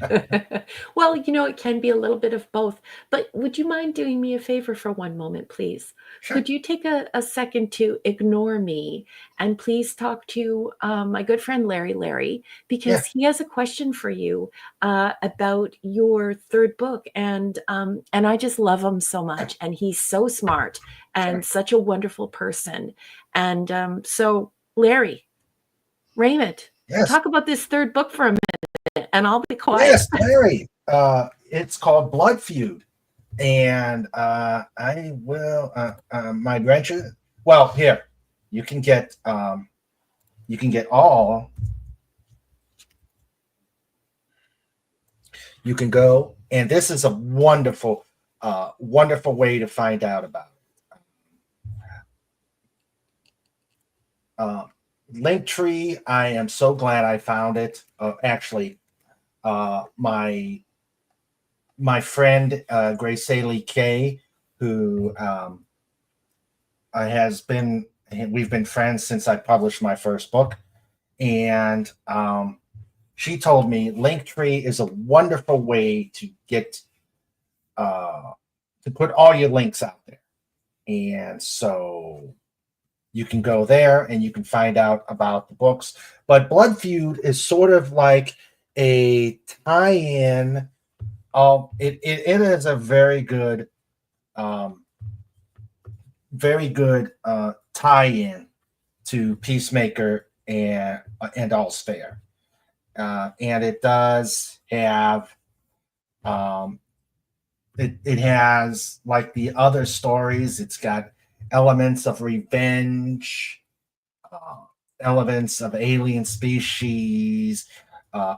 Well, you know, it can be a little bit of both. But would you mind doing me a favor for one moment, please? Sure. Could you take a second to ignore me and please talk to my good friend Larry, because he has a question for you about your third book, and I just love him so much, and he's so smart and such a wonderful person, and so Larry, Raymond. Yes. Talk about this third book for a minute, and I'll be quiet. Yes, Larry. It's called Blood Feud, and I will. My grandchildren. Well, here you can get all. You can go, and this is a wonderful way to find out about it. Linktree, I am so glad I found it. Actually, my friend Grace Haley Kay, who we've been friends since I published my first book, and she told me Linktree is a wonderful way to get to put all your links out there, and so you can go there and you can find out about the books. But Blood Feud is sort of like a tie-in. It is a very good tie-in to Peacemaker and All's Fair, and it does have it has, like the other stories, it's got elements of revenge, elements of alien species,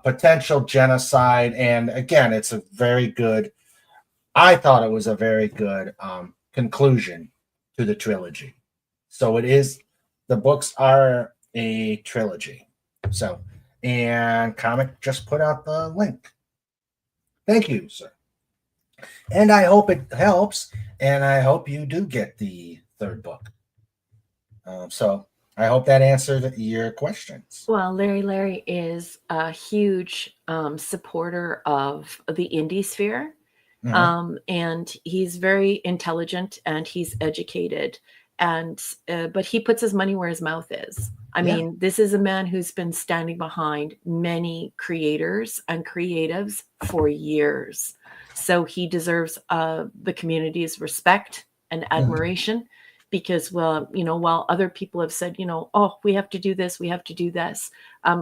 potential genocide, and again, it's a very good. I thought it was a very good conclusion to the trilogy. So it is. The books are a trilogy. So, and Comic just put out the link. Thank you, sir. And I hope it helps. And I hope you do get the third book. So I hope that answered your questions. Well, Larry is a huge supporter of the indie sphere. Mm-hmm. And he's very intelligent and he's educated. And but he puts his money where his mouth is. I Yeah. mean, this is a man who's been standing behind many creators and creatives for years. So he deserves the community's respect and admiration because, well, while other people have said, oh, we have to do this, we have to do this,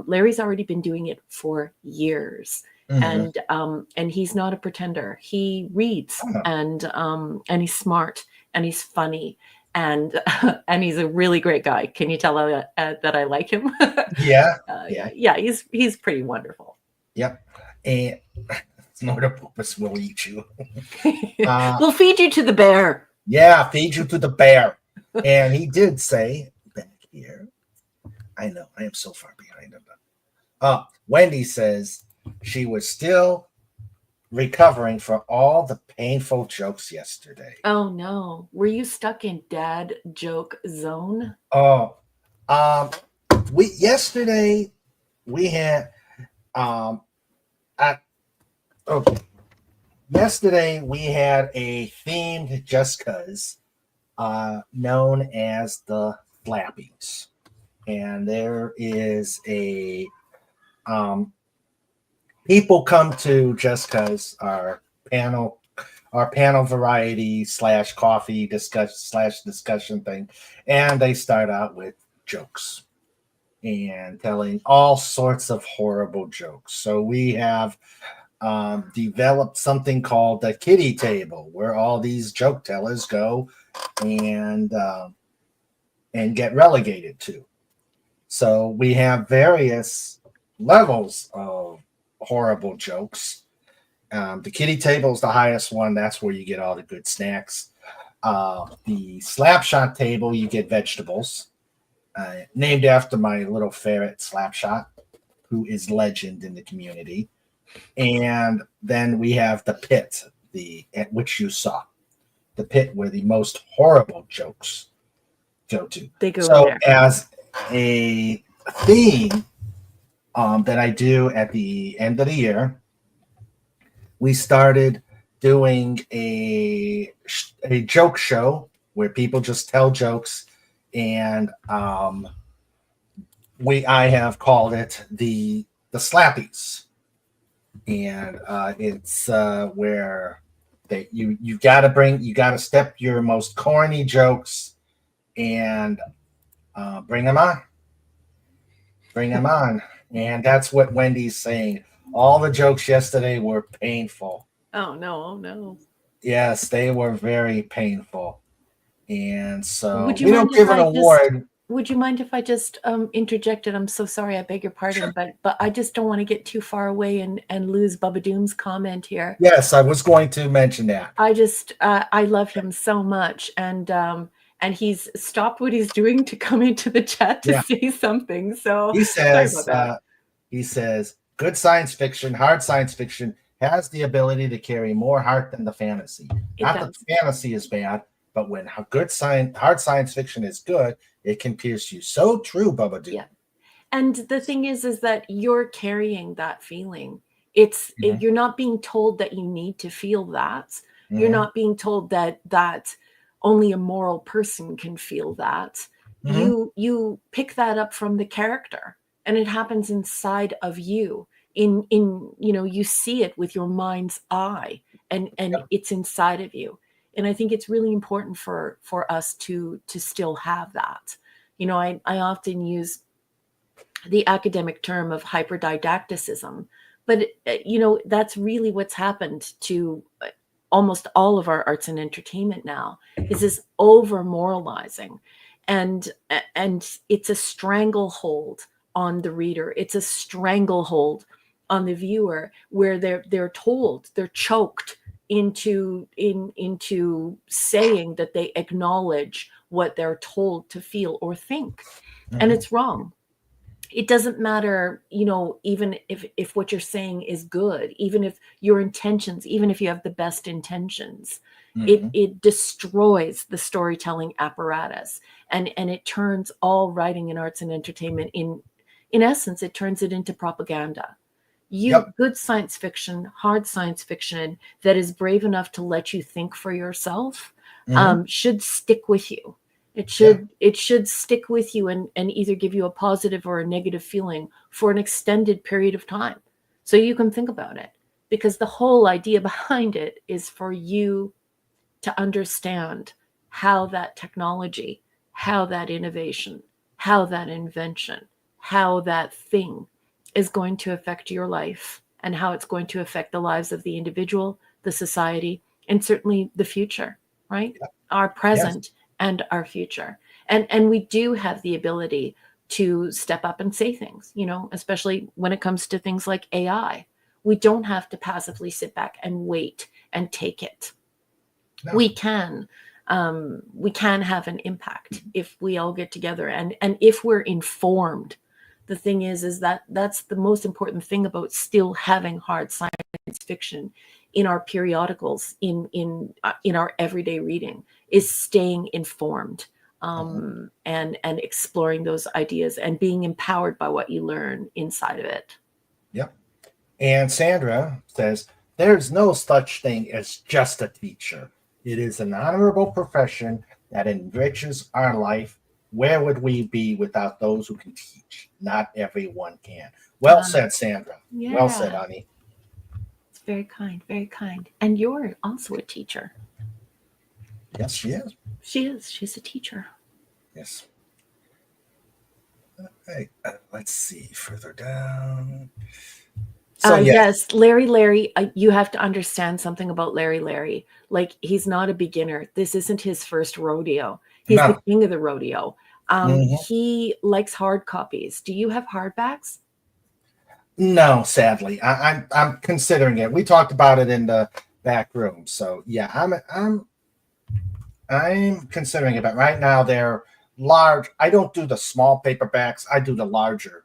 Larry's already been doing it for years. Mm-hmm. And he's not a pretender. He reads Oh, and he's smart and he's funny and and he's a really great guy. Can you tell that I like him? yeah. Yeah, he's pretty wonderful. Yep. And Snortopus will eat you. We'll feed you to the bear. Yeah, feed you to the bear. And he did say back here. I know, I am so far behind him. Wendy says she was still recovering from all the painful jokes yesterday. Oh no. Were you stuck in dad joke zone? Oh, yesterday we had okay. Yesterday we had a themed Just Cuz known as the Flappies. And there is a people come to Just Cuz our panel variety / coffee discussion thing, and they start out with jokes and telling all sorts of horrible jokes. So we have developed something called the kitty table, where all these joke tellers go and get relegated to. So we have various levels of horrible jokes. The kitty table is the highest one. That's where you get all the good snacks. The slapshot table, you get vegetables. Named after my little ferret Slapshot, who is legend in the community. And then we have the pit, at which you saw. The pit where the most horrible jokes go to. They go so there. As a theme that I do at the end of the year, we started doing a joke show where people just tell jokes, and I have called it the Slappies, and it's where you got to step your most corny jokes and bring them on. And that's what Wendy's saying. All the jokes yesterday were painful. Oh no. Yes, they were very painful. And so Would you we mind don't give if an I award. Would you mind if I just interjected? I'm so sorry. I beg your pardon, Sure. but I just don't want to get too far away and lose Bubba Doom's comment here. Yes, I was going to mention that. I love him so much, and he's stopped what he's doing to come into the chat to say something. So he says, sorry about that. good science fiction, hard science fiction has the ability to carry more heart than the fantasy. Not that the fantasy is bad, but when hard science fiction is good, it can pierce you. So true, Bubba Doom. Yeah. And the thing is that you're carrying that feeling. You're not being told that you need to feel that. Mm-hmm. You're not being told that only a moral person can feel that. Mm-hmm. You pick that up from the character, and it happens inside of you. You see it with your mind's eye, and it's inside of you. And I think it's really important for us to still have that. I often use the academic term of hyperdidacticism, but that's really what's happened to almost all of our arts and entertainment now, is this over moralizing, and it's a stranglehold on the reader. It's a stranglehold on the viewer, where they're told, they're choked into saying that they acknowledge what they're told to feel or think. Mm-hmm. And it's wrong. it doesn't matter, even if what you're saying is good, even if your intentions, even if you have the best intentions, it destroys the storytelling apparatus, and it turns all writing and arts and entertainment in essence, it turns it into propaganda. Good science fiction, hard science fiction that is brave enough to let you think for yourself, should stick with you. It should stick with you and either give you a positive or a negative feeling for an extended period of time, so you can think about it. Because the whole idea behind it is for you to understand how that technology, how that innovation, how that invention, how that thing is going to affect your life, and how it's going to affect the lives of the individual, the society, and certainly the future, right? Our present and our future. And we do have the ability to step up and say things, especially when it comes to things like AI. We don't have to passively sit back and wait and take it. No. We can have an impact if we all get together, and if we're informed. The thing is that that's the most important thing about still having hard science fiction in our periodicals, in our everyday reading, is staying informed, and exploring those ideas and being empowered by what you learn inside of it. Yep. And Sandra says, there's no such thing as just a teacher. It is an honorable profession that enriches our life. Where would we be without those who can teach? Not everyone can. Well said, Sandra. Yeah. Well said, honey. It's very kind, very kind. And you're also a teacher. Yes, she is. She is. She's a teacher. Yes. Okay. Let's see further down. So, yes, Larry, you have to understand something about Larry. Like, he's not a beginner. This isn't his first rodeo. He's the king of the rodeo. He likes hard copies. Do you have hardbacks? No, sadly. I'm considering it. We talked about it in the back room. So yeah, I'm considering it. But right now they're large. I don't do the small paperbacks. I do the larger.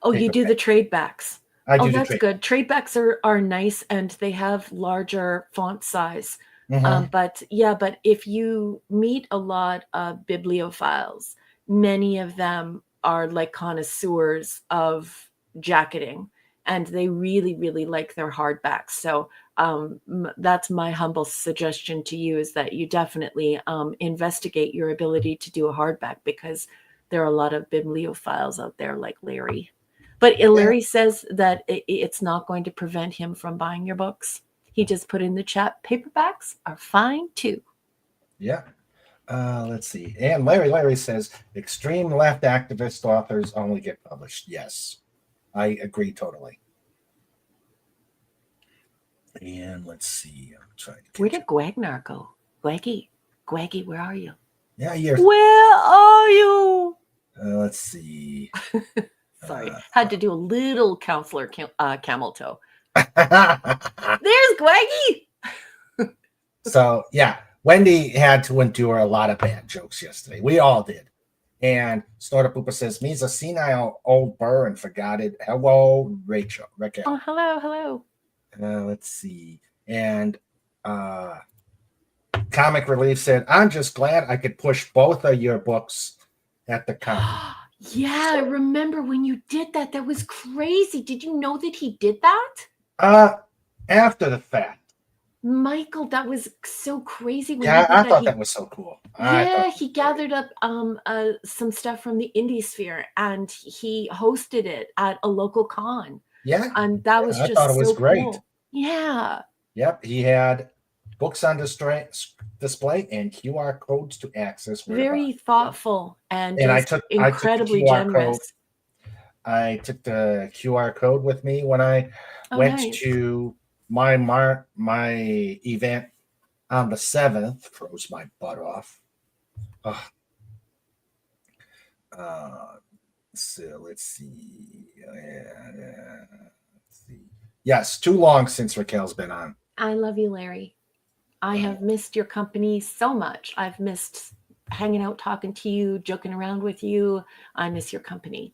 Oh, you do the trade backs. Oh, that's good. Trade backs are nice, and they have larger font size. But if you meet a lot of bibliophiles, many of them are like connoisseurs of jacketing, and they really, really like their hardbacks. So that's my humble suggestion to you, is that you definitely investigate your ability to do a hardback, because there are a lot of bibliophiles out there like Larry. But Larry says that it's not going to prevent him from buying your books. He just put in the chat, paperbacks are fine too. Yeah. Let's see. And Larry says, extreme left activist authors only get published. Yes, I agree totally. And let's see. I'm trying to. Where did Gwagnar go? Gwaggy, where are you? Yeah, you're. Where are you? Let's see. Sorry, had to do a little counselor camel toe. There's Gwaggy. So yeah, Wendy had to endure a lot of bad jokes yesterday. We all did. And Snorter Pooper says, me's a senile old burr and forgot it. Hello, Raquel. Oh, hello. Let's see. And Comic Relief said, I'm just glad I could push both of your books at the con. Yeah, I remember when you did that. That was crazy. Did you know that he did that? After the fact. Michael, that was so crazy. I thought that was so cool. Yeah, he gathered up some stuff from the indie sphere, and he hosted it at a local con. Yeah. And that was just thought it was great. Cool. Yeah. Yep. He had books on display and QR codes to access. Very thoughtful and I took incredibly generous. I took the QR code with me when I went to my event on the 7th. Froze my butt off. So let's see. Yes, too long since Raquel's been on. I love you, Larry. I have missed your company so much. I've missed hanging out, talking to you, joking around with you. I miss your company.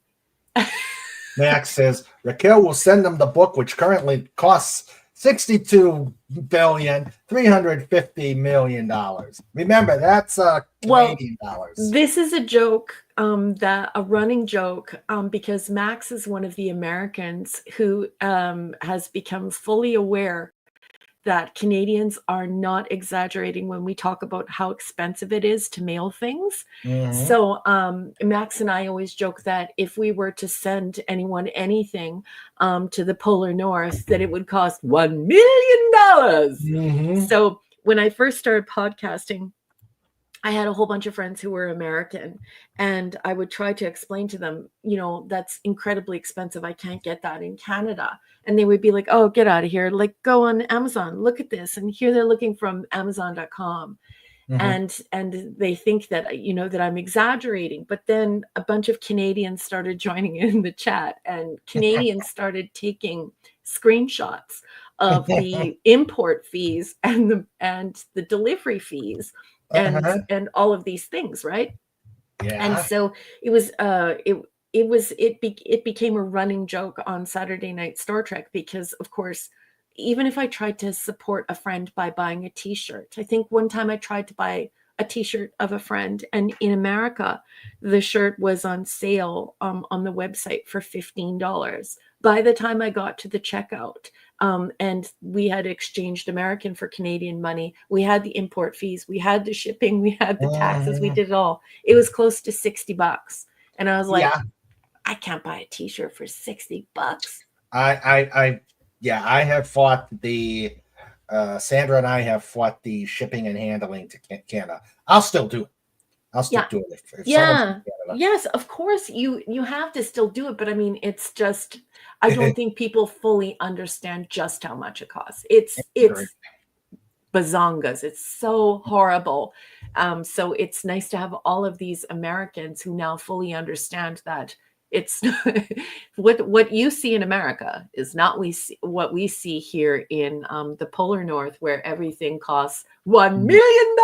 Max says Raquel will send them the book, which currently costs $62,350,000,000. Remember, that's Canadian dollars. This is a joke, that a running joke, because Max is one of the Americans who has become fully aware that Canadians are not exaggerating when we talk about how expensive it is to mail things. So Max and I always joke that if we were to send anyone anything to the Polar North, that it would cost $1 million. So when I first started podcasting, I had a whole bunch of friends who were American, and I would try to explain to them, that's incredibly expensive. I can't get that in Canada. And they would be like, oh, get out of here. Like, go on Amazon, look at this. And here they're looking from Amazon.com. And they think that, that I'm exaggerating. But then a bunch of Canadians started joining in the chat, and Canadians started taking screenshots of the import fees and the delivery fees. And all of these things, right? And so it was it became a running joke on Saturday Night Star Trek, because of course, even if I tried to support a friend by buying a t-shirt, I think one time I tried to buy a t-shirt of a friend, and in America the shirt was on sale on the website for $15. By the time I got to the checkout, and we had exchanged American for Canadian money, we had the import fees, we had the shipping, we had the taxes, we did it all. It was close to $60. And I was like, I can't buy a t-shirt for $60. I have fought the Sandra and I have fought the shipping and handling to Canada. I'll still do it. I'll still do it. If Yes, of course you have to still do it, but I mean, it's just, I don't think people fully understand just how much it costs. It's bazongas. It's so horrible. So it's nice to have all of these Americans who now fully understand that it's what you see in America is not what we see here in the Polar North, where everything costs $1 million.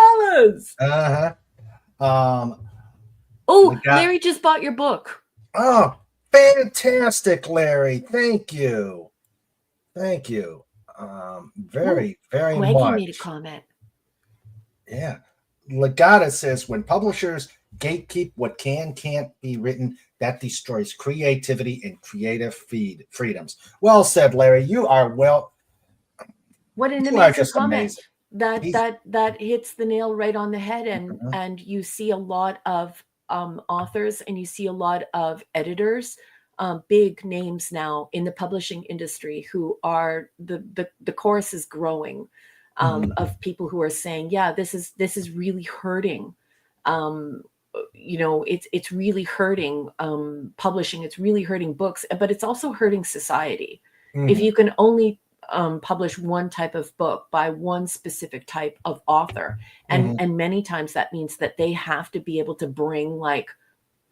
Larry just bought your book. Oh, fantastic, Larry. Thank you. Very Greggy much. made a comment. Yeah. Legata says, when publishers gatekeep what can't be written, that destroys creativity and creative freedoms. Well said, Larry. You are well. What an amazing comment. That hits the nail right on the head. And you see a lot of authors, and you see a lot of editors, big names now in the publishing industry, who are the chorus is growing of people who are saying, yeah, this is really hurting. It's really hurting publishing. It's really hurting books, but it's also hurting society. If you can only publish one type of book by one specific type of author, and many times that means that they have to be able to bring like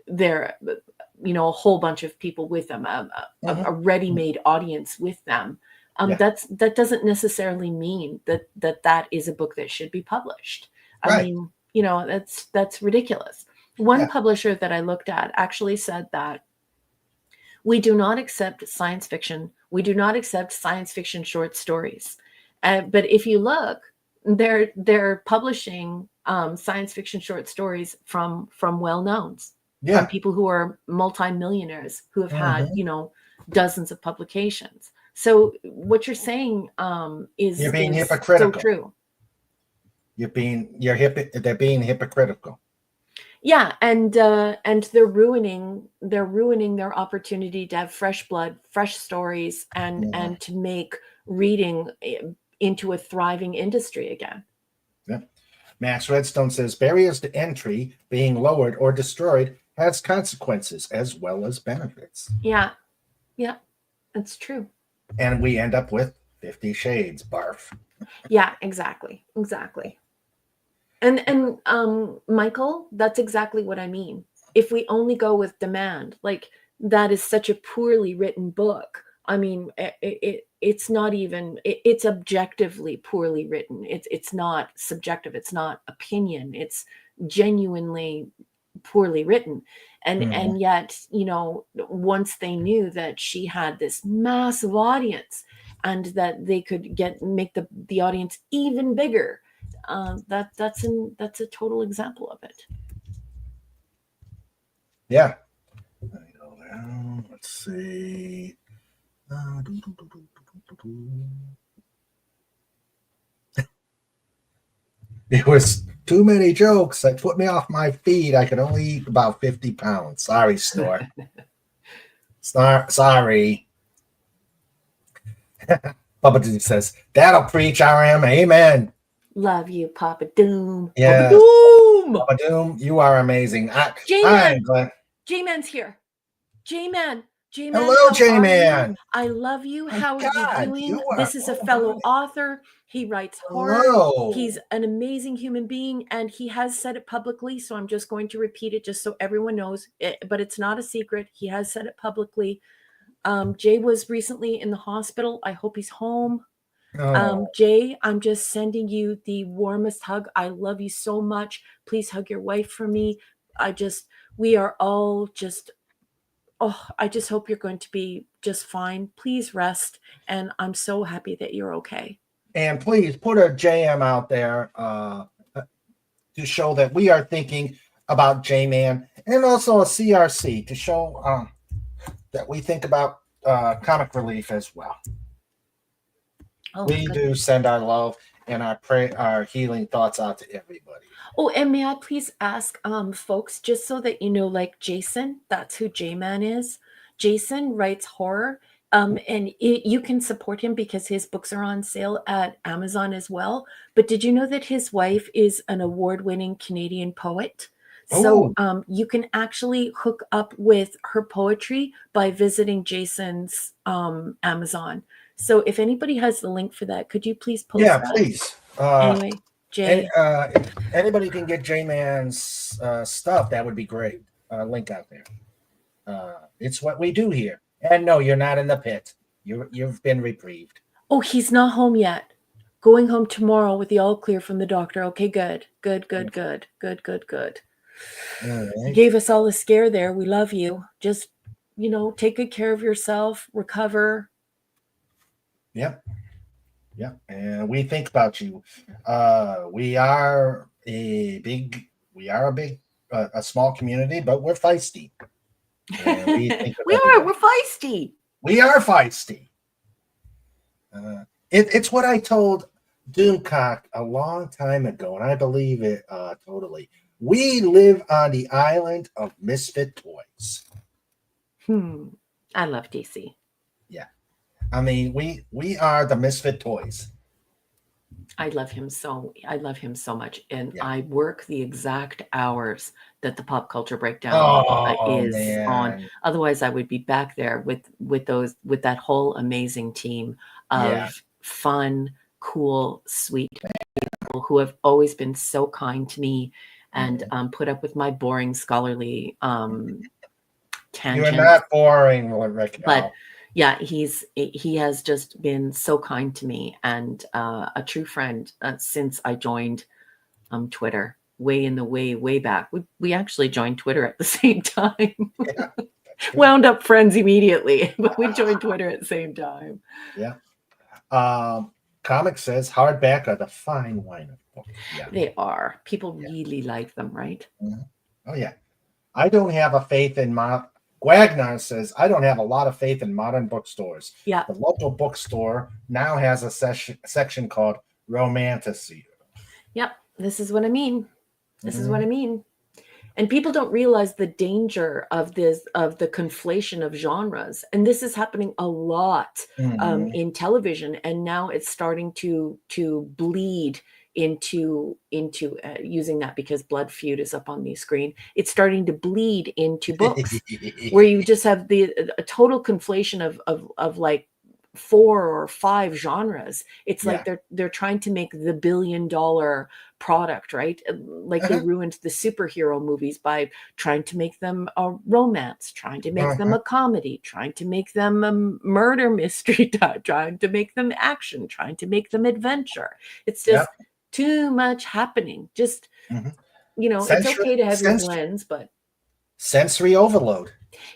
their a whole bunch of people with them, a ready-made audience with them. That doesn't necessarily mean that is a book that should be published. I mean, that's ridiculous. One publisher that I looked at actually said that we do not accept science fiction. We do not accept science fiction short stories. But if you look, they're publishing science fiction short stories from well-knowns, from people who are multimillionaires who have had, dozens of publications. So what you're saying is you're being hypocritical. So true. They're being hypocritical. Yeah, and they're ruining their opportunity to have fresh blood, fresh stories, and to make reading into a thriving industry again. Yeah. Max Redstone says barriers to entry being lowered or destroyed has consequences as well as benefits. Yeah, that's true. And we end up with 50 Shades, barf. Yeah, exactly. And Michael, that's exactly what I mean. If we only go with demand, like that is such a poorly written book. I mean, it's not even, it's objectively poorly written. It's not subjective. It's not opinion. It's genuinely poorly written. And yet, you know, once they knew that she had this massive audience and that they could make the audience even bigger, that's a total example of it. Yeah. Let's see. It was too many jokes that put me off my feet. I could only eat about 50 pounds. Sorry, Snort. Sorry. Papa Doom says, that'll preach, RM. Amen. Love you, Papa Doom. Yes. Papa Doom. Papa Doom, you are amazing. J-Man. J-Man's here. J-Man. J-Man. Hello, J-Man. I love you. My How God, are you doing? This is a fellow author. He writes horror. Hello. He's an amazing human being, and he has said it publicly, so I'm just going to repeat it just so everyone knows it, but it's not a secret. He has said it publicly. Jay was recently in the hospital. I hope he's home. Jay, I'm just sending you the warmest hug. I love you so much. Please hug your wife for me. We are all just, I just hope you're going to be just fine. Please rest. And I'm so happy that you're okay. And please put a JM out there to show that we are thinking about J-Man, and also a CRC to show that we think about comic relief as well. We do send our love and our healing thoughts out to everybody. Oh, and may I please ask folks, just so that you know, like Jason, that's who J-Man is. Jason writes horror. And you can support him because his books are on sale at Amazon as well. But did you know that his wife is an award-winning Canadian poet? So you can actually hook up with her poetry by visiting Jason's Amazon. So if anybody has the link for that, could you please post that? Yeah, please. Anyway, Jay. Anybody can get J-Man's stuff, that would be great. Link out there. It's what we do here. And no, you're not in the pit. You've been reprieved. Oh, he's not home yet. Going home tomorrow with the all clear from the doctor. Okay, good. Good. Right. You gave us all a scare there. We love you. Just, take good care of yourself. Recover. Yep. And we think about you. We are a small community, but we're feisty. We're feisty. We are feisty. It's what I told Doomcock a long time ago, and I believe it totally. We live on the island of misfit toys. I love DC. Yeah. I mean, we are the misfit toys. I love him so much, and I work the exact hours that the Pop Culture Breakdown is on. Otherwise, I would be back there with that whole amazing team of fun, cool, sweet people who have always been so kind to me and put up with my boring scholarly tangents. You're not boring, Rick. But yeah, he has just been so kind to me and a true friend since I joined Twitter way back. We actually joined Twitter at the same time. Yeah, wound up friends immediately, but we joined Twitter at the same time. Yeah. Comic says hardback are the fine wine of books. Yeah. They are. People really like them, right? Mm-hmm. Oh yeah. I don't have a faith in Wagner says, I don't have a lot of faith in modern bookstores. Yeah. The local bookstore now has a section called Romanticy. Yep. This is what I mean. This is what I mean. And people don't realize the danger of the conflation of genres. And this is happening a lot in television. And now it's starting to bleed into using that because Blood Feud is up on the screen. It's starting to bleed into books where you just have a total conflation of like 4 or 5 genres. It's like they're trying to make the $1 billion product, right? Like they ruined the superhero movies by trying to make them a romance, trying to make them a comedy, trying to make them a murder mystery, trying to make them action, trying to make them adventure. It's just too much happening. Just it's okay to have your blends, but sensory overload.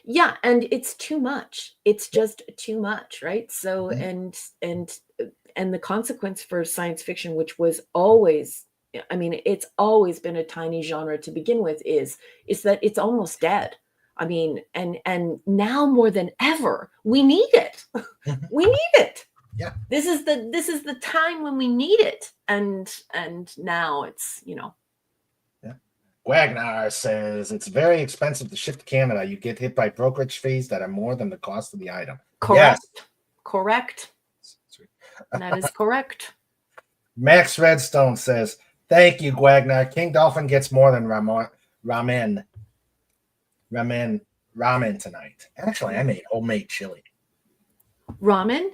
Yeah, and it's too much. It's just too much, right? So, and the consequence for science fiction, which was always, I mean, it's always been a tiny genre to begin with, is that it's almost dead. I mean, and now more than ever, we need it. We need it. Yeah. This is the time when we need it. And now it's, Yeah. Wagner says it's very expensive to ship to Canada. You get hit by brokerage fees that are more than the cost of the item. Correct. Yes. Correct. That is correct. Max Redstone says, thank you, Wagner. King Dolphin gets more than ramen tonight. Actually, I made homemade chili. Ramen?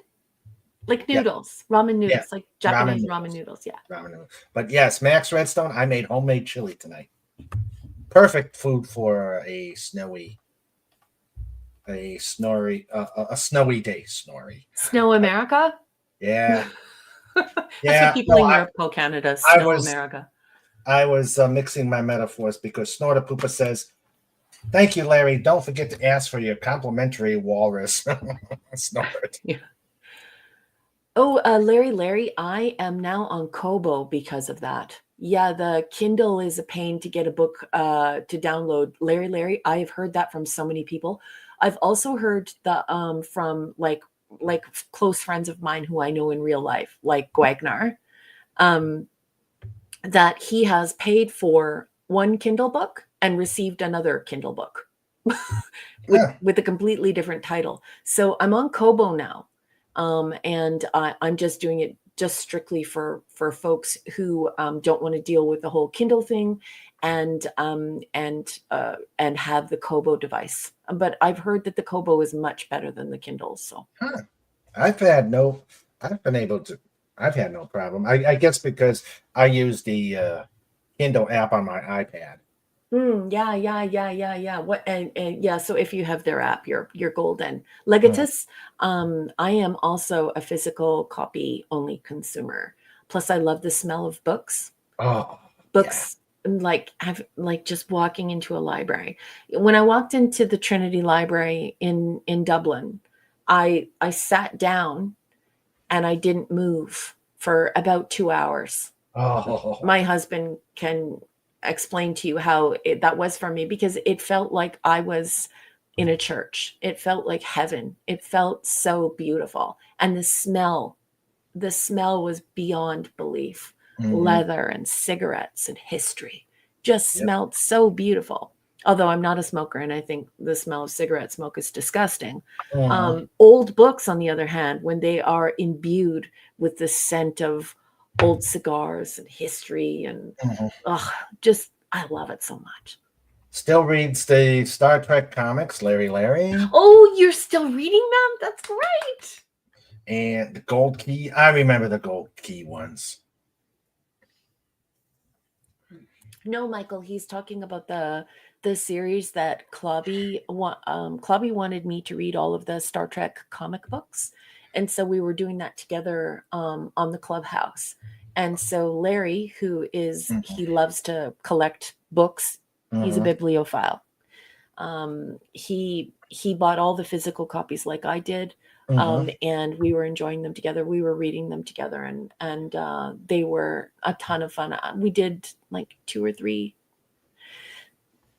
Like noodles. Yeah. Ramen noodles. Yeah. Like Japanese ramen noodles. Yeah. Ramen noodles. But yes, Max Redstone, I made homemade chili tonight. Perfect food for a snowy day. Snorri. Snow America? Yeah. That's what people in Europe call Canada. Snow America. I was mixing my metaphors because Snorta Poopa says, thank you, Larry. Don't forget to ask for your complimentary walrus. Snort. Yeah. Oh, Larry, I am now on Kobo because of that. Yeah, the Kindle is a pain to get a book to download. Larry, I have heard that from so many people. I've also heard that from like close friends of mine who I know in real life, like Gwagnar, that he has paid for one Kindle book and received another Kindle book with a completely different title. So I'm on Kobo now. And I'm just doing it just strictly for folks who don't want to deal with the whole Kindle thing and have the Kobo device. But I've heard that the Kobo is much better than the Kindle. So I've had no problem. I guess because I use the Kindle app on my iPad. Yeah. What and yeah. So if you have their app, you're golden. Legatus. I am also a physical copy only consumer. Plus, I love the smell of books. Books. Yeah. Like just walking into a library. When I walked into the Trinity Library in Dublin, I sat down and I didn't move for about 2 hours. My husband can explain to you how that was for me, because it felt like I was in a church. It felt like heaven. It felt so beautiful. And the smell was beyond belief. Leather and cigarettes and history just smelled so beautiful. Although I'm not a smoker and I think the smell of cigarette smoke is disgusting. Old books, on the other hand, when they are imbued with the scent of old cigars and history and I love it so much. Still reads the Star Trek comics, Larry. Oh, you're still reading them? That's great. And the Gold Key. I remember the Gold Key ones. No, Michael, he's talking about the series that Clobby wanted me to read all of the Star Trek comic books. And so we were doing that together on the Clubhouse. And so Larry, who is, he loves to collect books. He's a bibliophile. He bought all the physical copies like I did. And we were enjoying them together. We were reading them together and they were a ton of fun. We did like 2 or 3.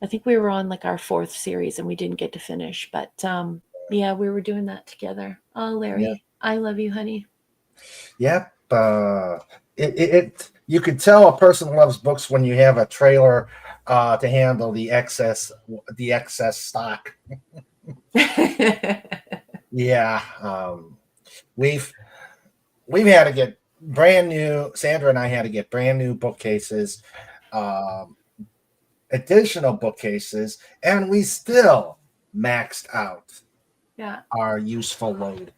I think we were on like our 4th series and we didn't get to finish, but yeah, we were doing that together. Oh, Larry, I love you, honey. Yep. You could tell a person loves books when you have a trailer to handle the excess stock. Yeah. We've had to get brand new, Sandra and I had to get brand new bookcases, additional bookcases, and we still maxed out our useful load.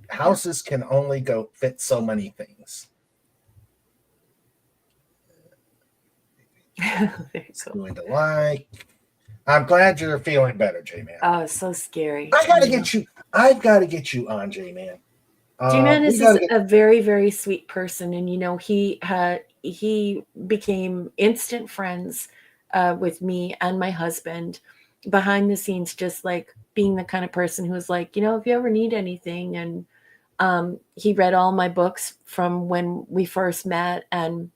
Houses can only fit so many things. Going to like. I'm glad you're feeling better, J-Man. Oh, it's so scary. I've got to get you on, J-Man. J-Man is a very, very sweet person, and he he became instant friends with me and my husband behind the scenes, just like being the kind of person who's like, if you ever need anything. And he read all my books from when we first met and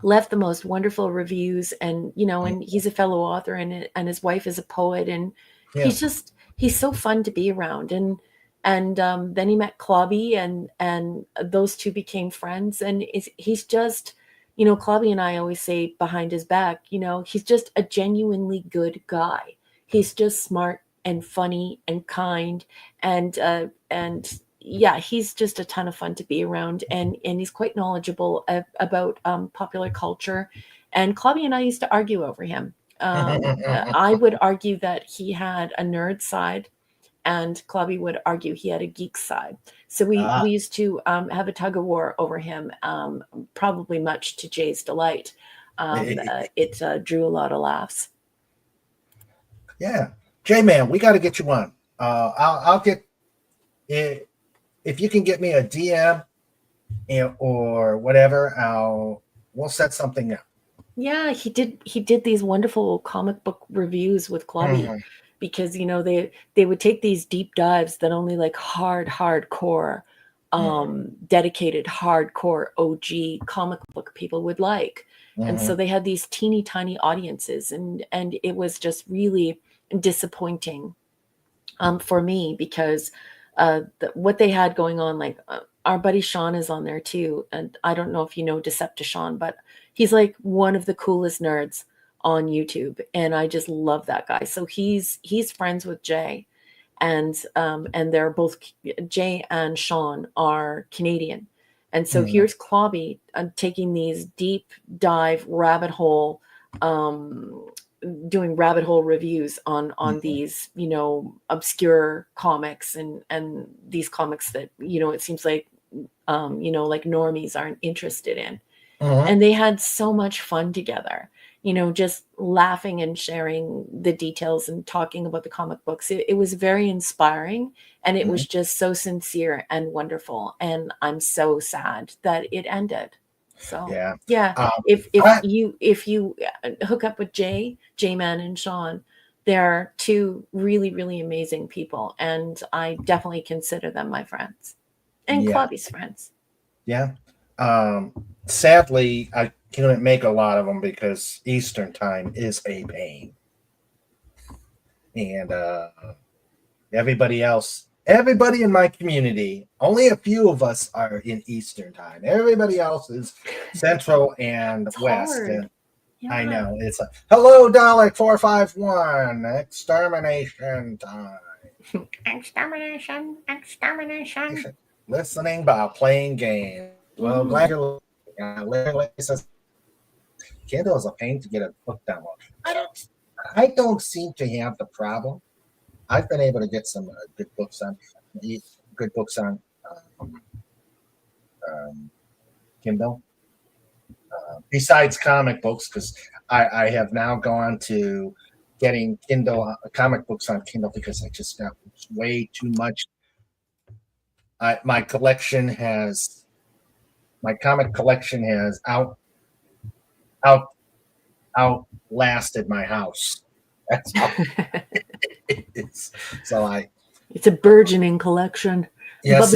left the most wonderful reviews. And and he's a fellow author, and his wife is a poet, and Yeah. he's so fun to be around. And then he met Clobby, and those two became friends. And he's just, Clobby and I always say behind his back, he's just a genuinely good guy. He's just smart and funny and kind, and yeah, he's just a ton of fun to be around, and he's quite knowledgeable about popular culture. And Clobby and I used to argue over him. I would argue that he had a nerd side, and Clobby would argue he had a geek side. So we used to have a tug of war over him, probably much to Jay's delight. It drew a lot of laughs. Yeah, J-Man, we got to get you on. I'll get it. If you can get me a DM or whatever, we'll set something up. Yeah, he did these wonderful comic book reviews with Clobby, because they would take these deep dives that only like hardcore dedicated hardcore OG comic book people would like. And so they had these teeny tiny audiences, and it was just really disappointing for me, because what they had going on, like our buddy Sean is on there too. And I don't know if you know Decepticon, but he's like one of the coolest nerds on YouTube. And I just love that guy. So he's friends with Jay, and they're both, Jay and Sean are Canadian. And so here's Clobby taking these deep dive rabbit hole, doing rabbit hole reviews on these obscure comics, and these comics that it seems like like normies aren't interested in. And they had so much fun together, just laughing and sharing the details and talking about the comic books. It was very inspiring, and it was just so sincere and wonderful. And I'm so sad that it ended. So yeah, if you hook up with J-Man and Sean, they're two really, really amazing people, and I definitely consider them my friends and Clobby's friends. Yeah. Sadly, I couldn't make a lot of them because Eastern time is a pain, and everybody in my community, only a few of us are in Eastern time. Everybody else is Central and It's West. hard. And Yeah. I know it's a hello, Dalek 451 extermination time. Extermination. Listening while playing games. Well, glad you're Larry says Kindle is a pain to get a book download. I don't seem to have the problem. I've been able to get some good books on Kindle. Besides comic books, because I have now gone to getting Kindle comic books on Kindle because I just got way too much. My comic collection has outlasted my house. That's how it is. So it's a burgeoning collection. Yes,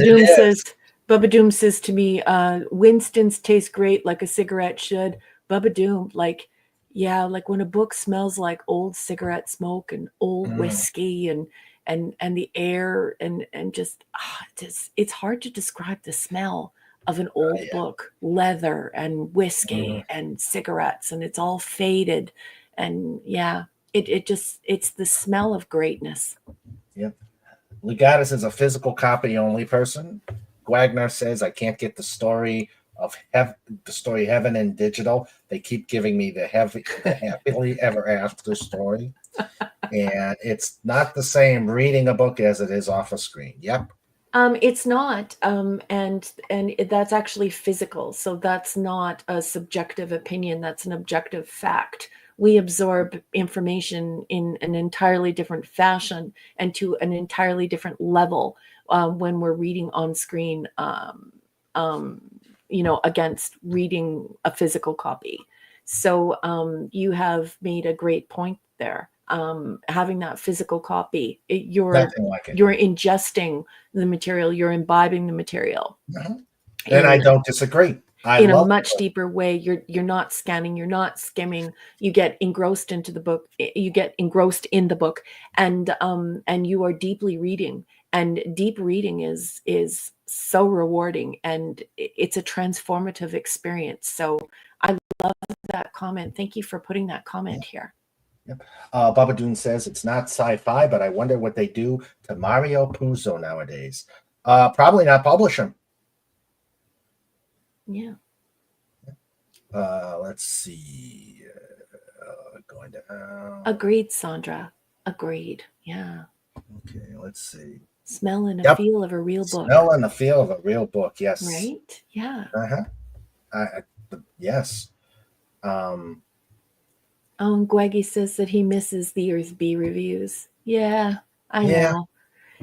Bubba Doom says to me, Winston's taste great like a cigarette should. Bubba Doom, like when a book smells like old cigarette smoke and old whiskey and the air and just it's hard to describe the smell of an old book, leather and whiskey and cigarettes, and it's all faded. And it's the smell of greatness. Yep. Legatus is a physical copy only person. Wagner says I can't get the story Heaven in digital. They keep giving me the happily ever after story, and it's not the same reading a book as it is off a screen. Yep. It's not, and that's actually physical. So that's not a subjective opinion. That's an objective fact. We absorb information in an entirely different fashion and to an entirely different level when we're reading on screen. against reading a physical copy. So you have made a great point there. Having that physical copy, you're ingesting the material, you're imbibing the material. And I don't disagree. In a much deeper way. You're not scanning, you're not skimming. You get engrossed into the book. You get engrossed in the book, and you are deeply reading. And deep reading is so rewarding, and it's a transformative experience. So I love that comment. Thank you for putting that comment here. Yep. Babadoon says it's not sci-fi, but I wonder what they do to Mario Puzo nowadays. Probably not publish him. Yeah. Let's see. Going down. Agreed, Sandra. Agreed. Yeah. Okay, let's see. Smell and a feel of a real book. Smell and a feel of a real book. Yes. Right? Yeah. Yes. Gwaggy says that he misses the Earth B reviews. Yeah, I know.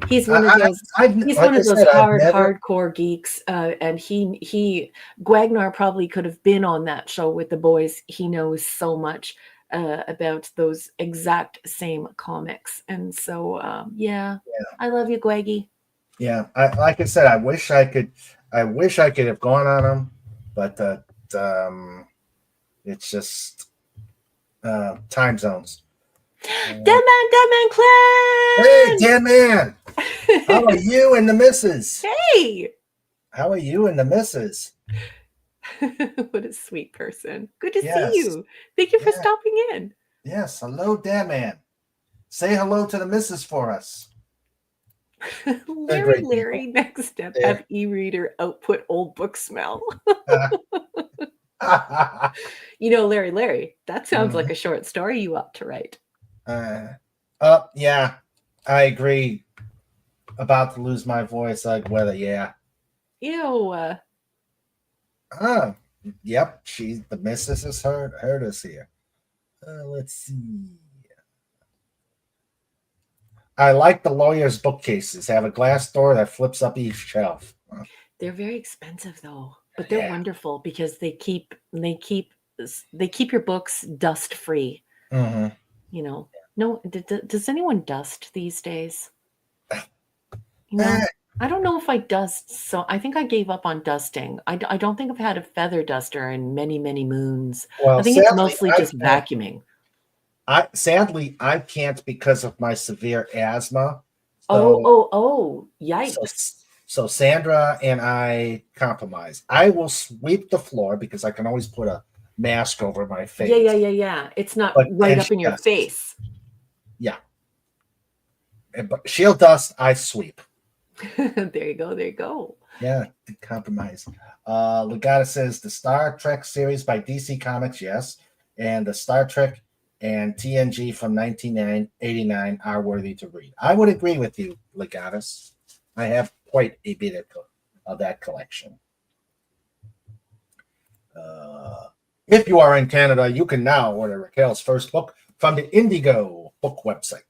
He's one of those. Hardcore geeks, and Gwagnar probably could have been on that show with the boys. He knows so much about those exact same comics, and so I love you, Gwaggy. Yeah, like I said, I wish I could have gone on them, but it's just time zones. Dead Man Clan! Hey, Dead Man! How are you and the missus? Hey! How are you and the missus? What a sweet person. Good to see you. Thank you for stopping in. Yes, hello, Dead Man. Say hello to the missus for us. Larry, next step, have e-reader output old book smell. Larry, that sounds like a short story you ought to write. Yeah, I agree. About to lose my voice, like weather. Yeah. Ew. Yep. The missus has heard us here. Let's see. I like the lawyer's bookcases. Have a glass door that flips up each shelf. They're very expensive though, but they're wonderful because they keep your books dust free. Mm-hmm. No, does anyone dust these days? I don't know if I dust, so I think I gave up on dusting. I don't think I've had a feather duster in many, many moons. Well, I think it's mostly just vacuuming. Sadly, I can't because of my severe asthma. So, yikes. So Sandra and I compromise. I will sweep the floor because I can always put a mask over my face. Yeah. It's not right up in your face. Yeah. But she'll dust, I sweep. There you go. Yeah, compromise. Legata says the Star Trek series by DC Comics, yes. And the Star Trek and TNG from 1989 are worthy to read. I would agree with you, Legatus. I have quite a bit of that collection. If you are in Canada, you can now order Raquel's first book from the Indigo book website.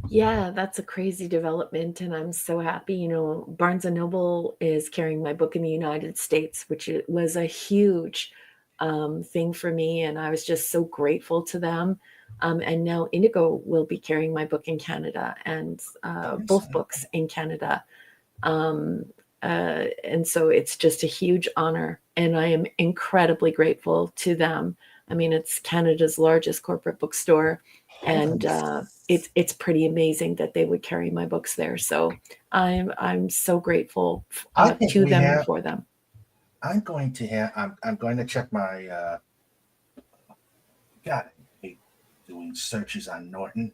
Yeah, that's a crazy development, and I'm so happy. Barnes & Noble is carrying my book in the United States, which was a huge thing for me, and I was just so grateful to them. And now Indigo will be carrying my book in Canada, and both books in Canada. And so it's just a huge honor, and I am incredibly grateful to them. I mean, it's Canada's largest corporate bookstore, and it's pretty amazing that they would carry my books there. So I'm so grateful to them and for them. I'm going to check my God, I hate doing searches on Norton.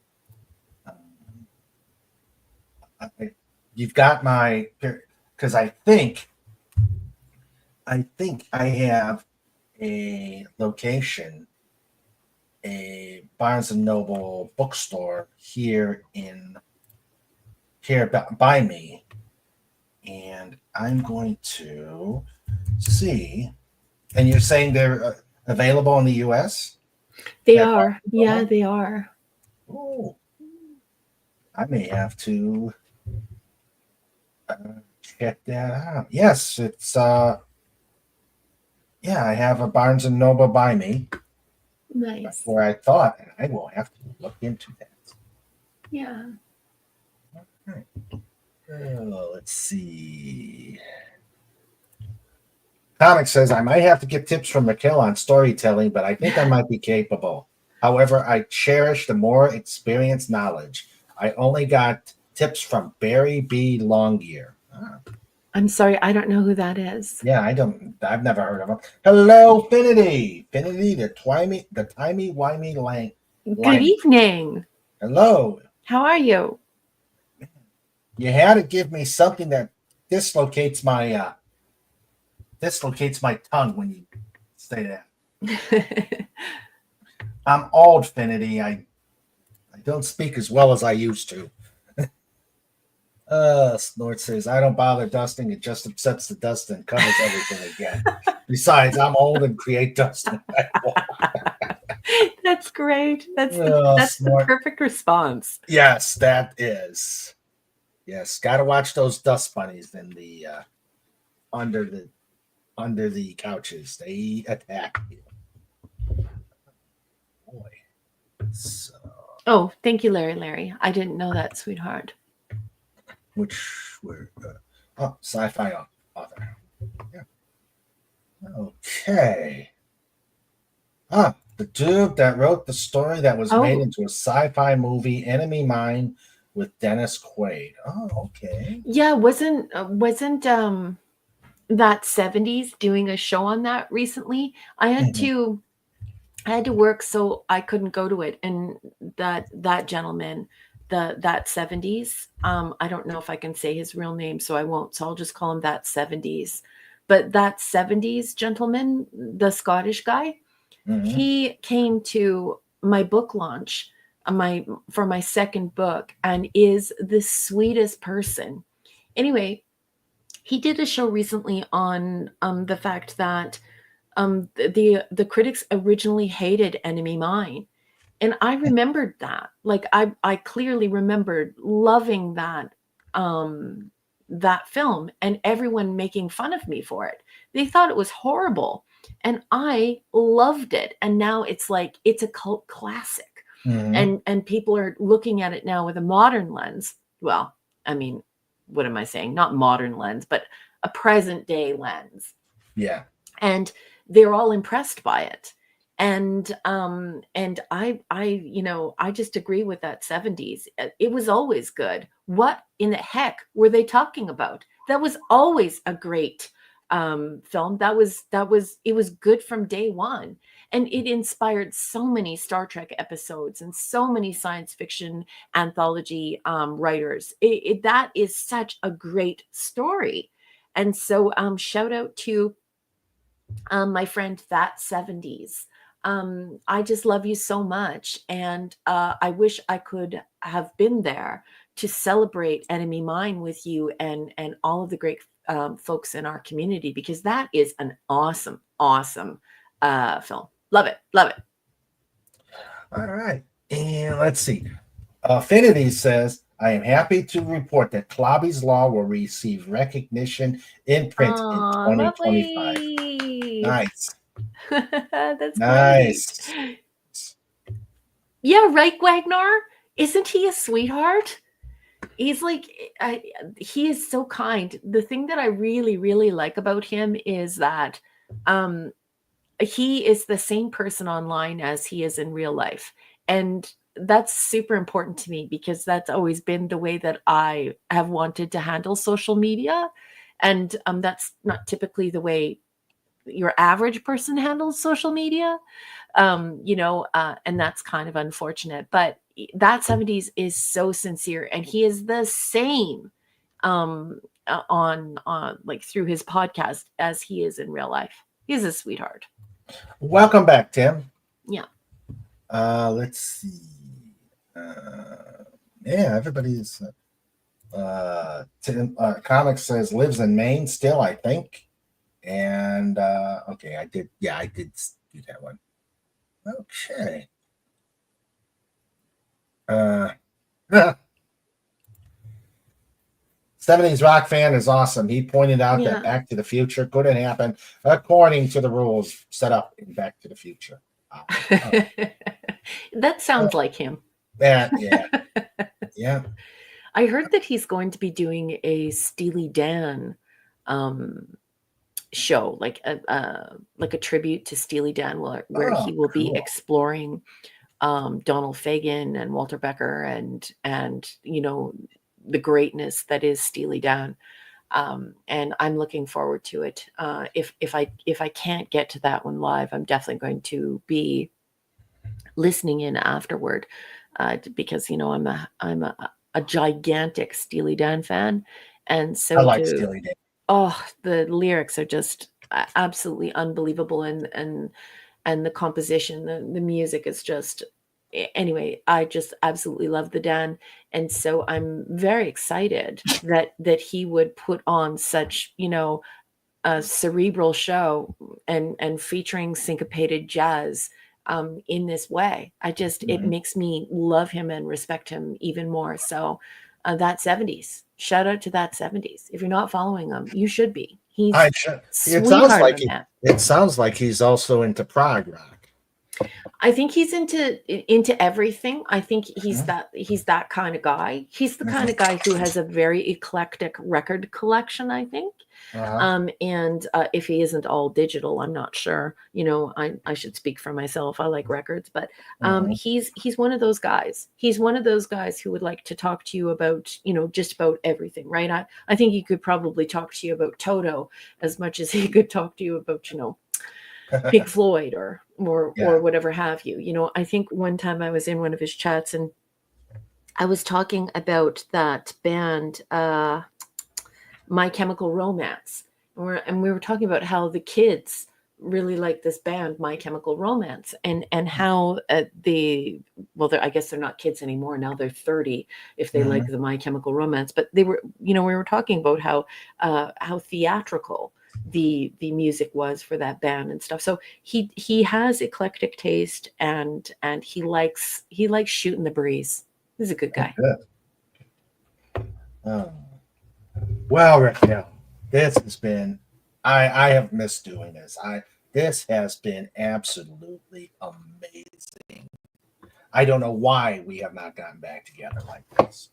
You've got my, because I think I have a location, a Barnes and Noble bookstore here by me, and I'm going to see. And you're saying they're available in the U.S.? They are. Yeah, they are. Oh, I may have to check that out. Yes, it's Yeah, I have a Barnes and Noble by me. Nice. Where I thought, and I will have to look into that. Yeah. Okay. Let's see. Comic says I might have to get tips from Mikkel on storytelling, but I think I might be capable. However, I cherish the more experienced knowledge. I only got tips from Barry B. Longyear. I'm sorry, I don't know who that is. Yeah, I've never heard of him. Hello, Finity. Finity, the timey-wimey lang. Good evening. Hello. How are you? You had to give me something that dislocates my tongue when you say that. I'm old, Finity. I don't speak as well as I used to. Snort says, I don't bother dusting. It just accepts the dust and covers everything again. Besides, I'm old and create dust. That's great. That's the perfect response. Yes, that is. Yes, got to watch those dust bunnies in the under the couches. They attack you. Boy. So. Oh, thank you, Larry. I didn't know that, sweetheart. Which were sci-fi author. Yeah. Okay. The dude that wrote the story that was made into a sci-fi movie, Enemy Mine, with Dennis Quaid. Oh, okay. Yeah, wasn't that 70s doing a show on that recently? I had to work, so I couldn't go to it. And that gentleman, that 70s, I don't know if I can say his real name, so I won't. So I'll just call him that 70s. But that 70s gentleman, the Scottish guy, he came to my book launch, for my second book, and is the sweetest person. Anyway, he did a show recently on the fact that the critics originally hated Enemy Mine. And I remembered that. Like I clearly remembered loving that film and everyone making fun of me for it. They thought it was horrible. And I loved it. And now it's like it's a cult classic. And people are looking at it now with a modern lens. Well, I mean, what am I saying? Not modern lens, but a present day lens. Yeah. And they're all impressed by it. And I just agree with that 70s. It was always good. What in the heck were they talking about? That was always a great film. It was good from day one. And it inspired so many Star Trek episodes and so many science fiction anthology writers. That is such a great story. And so shout out to my friend that 70s. I just love you so much. And I wish I could have been there to celebrate Enemy Mine with you and all of the great folks in our community, because that is an awesome, awesome film. Love it. Love it. All right. And let's see. Affinity says, I am happy to report that Klobby's Law will receive recognition in print in 2025. Lovely. Nice. That's nice. Great. Yeah, right, Wagner? Isn't he a sweetheart? He's like, he is so kind. The thing that I really, really like about him is that he is the same person online as he is in real life. And that's super important to me, because that's always been the way that I have wanted to handle social media. And that's not typically the way your average person handles social media, and that's kind of unfortunate. But that 70s is so sincere, and he is the same on like through his podcast as he is in real life. He's a sweetheart. Welcome back, Tim. Yeah. Let's see. Yeah, everybody's Tim Comics says lives in Maine still, I think. And okay, I did do that one. Okay. 70s rock fan is awesome. He pointed out Yeah. that Back to the Future couldn't happen according to the rules set up in Back to the Future. That sounds like him. Yeah. Yeah. I heard that he's going to be doing a Steely Dan show, like a tribute to Steely Dan, where he will be exploring Donald Fagen and Walter Becker and the greatness that is Steely Dan. And I'm looking forward to it. If I can't get to that one live, I'm definitely going to be listening in afterward, because I'm a gigantic Steely Dan fan, and so I like Steely Dan. Oh, the lyrics are just absolutely unbelievable, and the composition, the music is just. Anyway, I just absolutely love the Dan, and so I'm very excited that he would put on such a cerebral show and featuring syncopated jazz in this way. It makes me love him and respect him even more. So that 70s, shout out to that 70s. If you're not following him, you should be. He's it sounds like he's also into prog rock. I think he's into everything. I think he's that kind of guy. He's the kind of guy who has a very eclectic record collection, I think. And if he isn't all digital, I'm not sure. I should speak for myself. I like records, but he's one of those guys. He's one of those guys who would like to talk to you about, just about everything, right? I think he could probably talk to you about Toto as much as he could talk to you about, Pink Floyd or whatever have you. I think one time I was in one of his chats and I was talking about that band, My Chemical Romance, and we were talking about how the kids really like this band, My Chemical Romance, and how I guess they're not kids anymore now, they're 30 if they like the My Chemical Romance, but they were, we were talking about how theatrical the music was for that band and stuff. So he has eclectic taste, and he likes shooting the breeze. He's a good guy. Well, Raquel, this has been I have missed doing this. This has been absolutely amazing. I don't know why we have not gotten back together like this.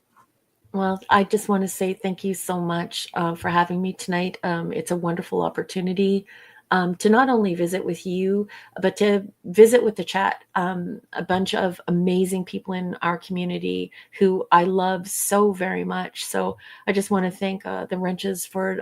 Well, I just want to say thank you so much for having me tonight. It's a wonderful opportunity to not only visit with you, but to visit with the chat. A bunch of amazing people in our community who I love so very much. So I just want to thank the Wrenches for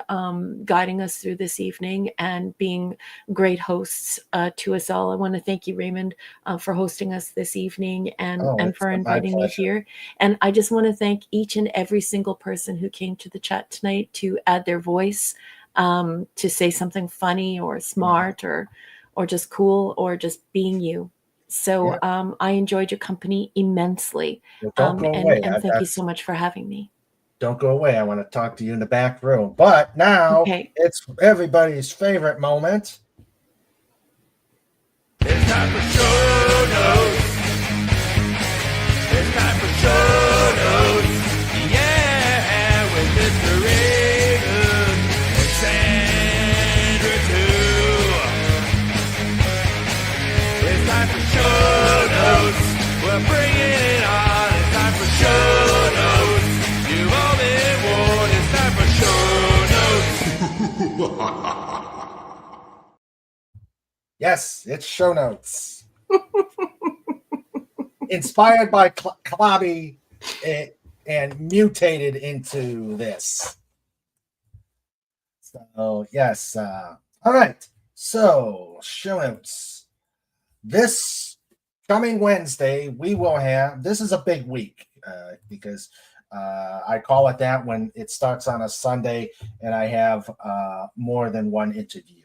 guiding us through this evening and being great hosts to us all. I want to thank you, Raymond, for hosting us this evening and for inviting me here. And I just want to thank each and every single person who came to the chat tonight to add their voice, to say something funny or smart or just cool or just being you. So I enjoyed your company immensely. Don't go away. And thank you so much for having me. Don't go away. I want to talk to you in the back room. But now it's everybody's favorite moment. It's time for show notes. It's time for show notes. Yeah, with Mr. Raymond and Sandra too. It's time for show notes. We're bringing it on. It's time for show notes. You've all been warned. It's time for show notes. Yes, it's show notes. Inspired by Klobby and mutated into this. So, yes. All right. So, show notes. This coming Wednesday, we will have, this is a big week because I call it that when it starts on a Sunday and I have more than one interview.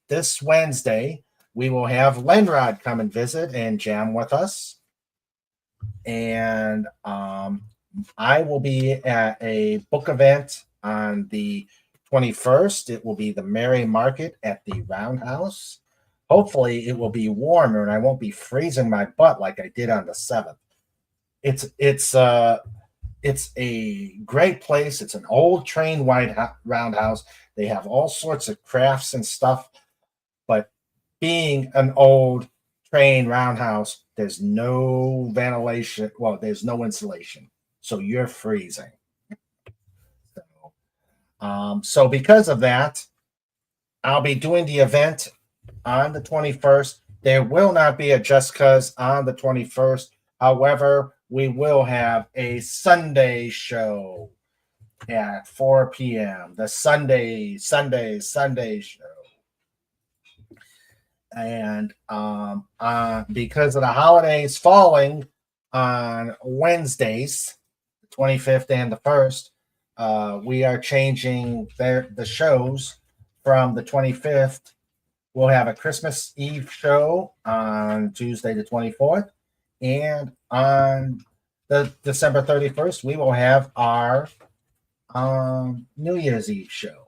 This Wednesday, we will have Lenrod come and visit and jam with us. And I will be at a book event on the 21st. It will be the Merry Market at the Roundhouse. Hopefully, it will be warmer and I won't be freezing my butt like I did on the 7th. It's it's a great place. It's an old train roundhouse. They have all sorts of crafts and stuff, but being an old train roundhouse, there's no ventilation. Well, there's no insulation, so you're freezing. So because of that, I'll be doing the event on the 21st. There will not be a Just Cuz on the 21st. However, we will have a Sunday show at 4 p.m. The Sunday show. And because of the holidays falling on Wednesdays, the 25th and the 1st, we are changing the shows from the 25th. We'll have a Christmas Eve show on Tuesday the 24th. And on the December 31st, we will have our New Year's Eve show.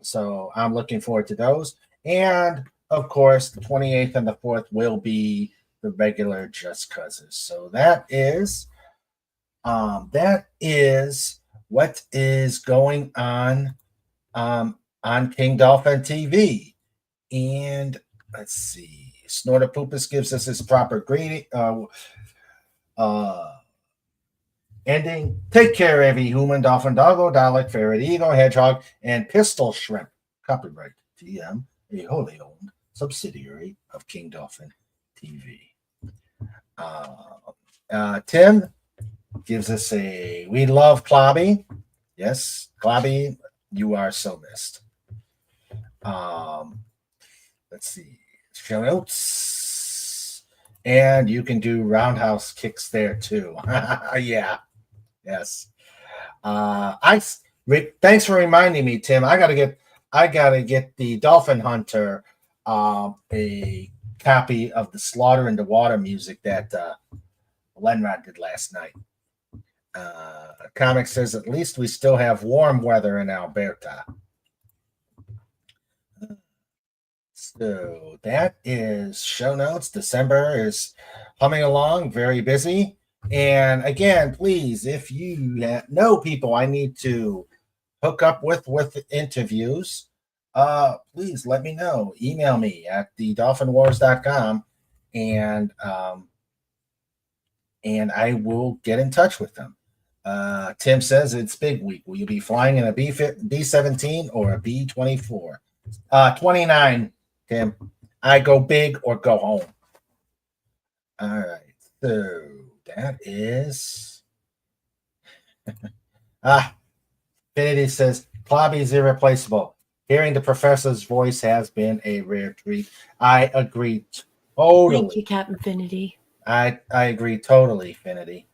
So I'm looking forward to those. And of course, the 28th and the 4th will be the regular Just Cuzes. So that is what is going on King Dolphin TV. And let's see. Snorter Poopus gives us his proper greeting. Ending. Take care, every human, dolphin, doggo, Dalek, ferret, eagle, hedgehog, and pistol shrimp. Copyright TM, a wholly owned subsidiary of King Dolphin TV. Tim gives us we love Clobby. Yes, Clobby, you are so missed. Let's see. Show notes. And you can do roundhouse kicks there too. Yeah. Yes. Thanks for reminding me, Tim. I gotta get the Dolphin Hunter a copy of the Slaughter in the Water music that Lenrod did last night. Comic says at least we still have warm weather in Alberta. So that is show notes. December is humming along, very busy. And again, please, if you know people I need to hook up with interviews, please let me know. Email me at thedolphinwars.com and I will get in touch with them. Tim says it's big week. Will you be flying in a B-17 or a B-24? 29, Tim. I go big or go home. All right. So that is Finity says Clobby's irreplaceable. Hearing the professor's voice has been a rare treat. I agree totally. Thank you, Captain Finity. I agree totally, Finity.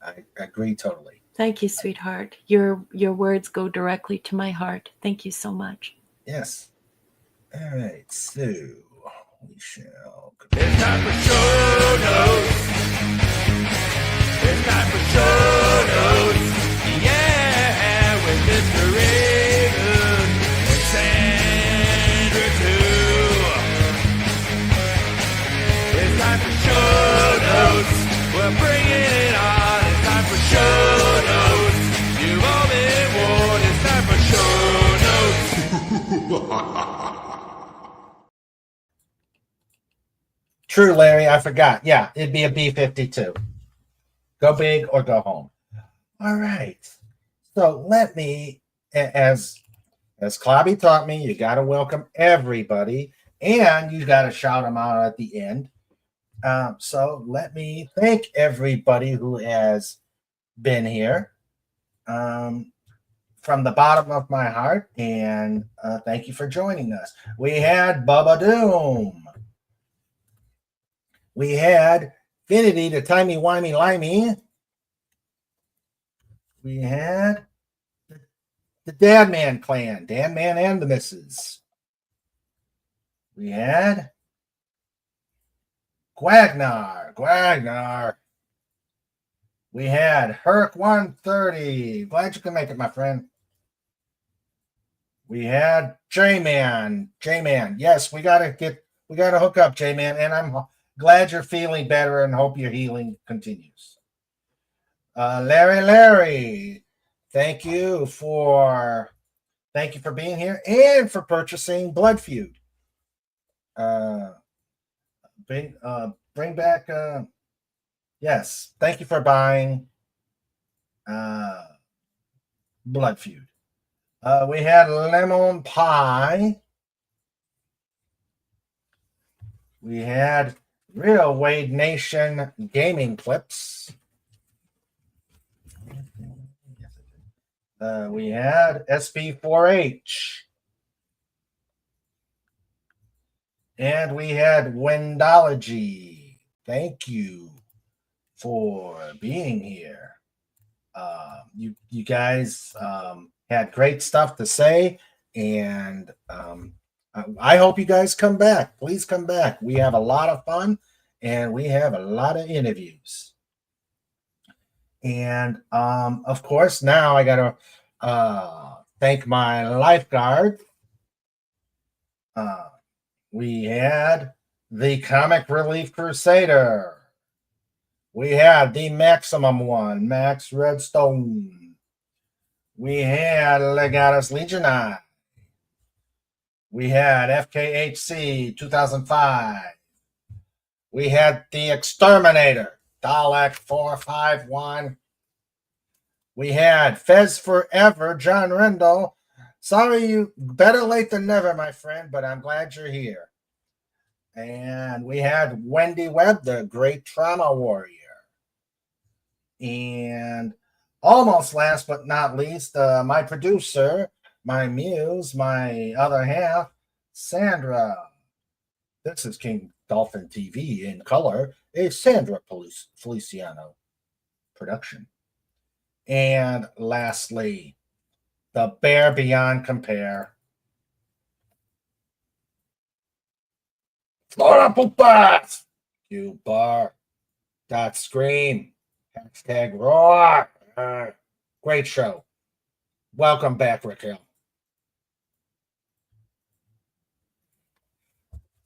I agree totally. Thank you, sweetheart. Your words go directly to my heart. Thank you so much. Yes. All right, so we shall. It's time for show notes. It's time for show notes. Yeah, with Mr. Reagan and Sandra too. It's time for show notes. We're bringing it on. It's time for show notes. You've all been warned. It's time for show notes. True, Larry. I forgot. Yeah, it'd be a B-52. Go big or go home. All right. So let me, as Clobby taught me, you got to welcome everybody, and you got to shout them out at the end. So let me thank everybody who has been here from the bottom of my heart, and thank you for joining us. We had Bubba Doom. We had Finity, the timey-wimey limey. We had the Dadman clan, Dadman and the Misses. We had Gwagnar. We had Herc 130. Glad you can make it, my friend. We had J-Man. Yes, we gotta hook up, J-Man, and I'm glad you're feeling better and hope your healing continues. Larry, thank you for being here and for purchasing Blood Feud. Bring back. Yes, thank you for buying Blood Feud. We had Lemon Pie. We had Real Wade Nation Gaming Clips. We had SP4H. And we had Windology. Thank you for being here. You guys had great stuff to say, and I hope you guys come back. Please come back. We have a lot of fun, and we have a lot of interviews. And of course, now I got to thank my lifeguard. We had the Comic Relief Crusader. We had the Maximum one, Max Redstone. We had Legatus Legionnaire. We had FKHC 2005. We had the Exterminator, Dalek 451. We had Fez Forever, John Rendell. Sorry, you better late than never, my friend, but I'm glad you're here. And we had Wendy Webb, the Great Trauma Warrior. And almost last but not least, my producer, my muse, my other half, Sandra. This is King Dolphin TV in color, a Sandra Feliciano production. And lastly, the Bear Beyond Compare. Florida Pupas! You bar. Dot scream. Hashtag roar. Great show. Welcome back, Raquel.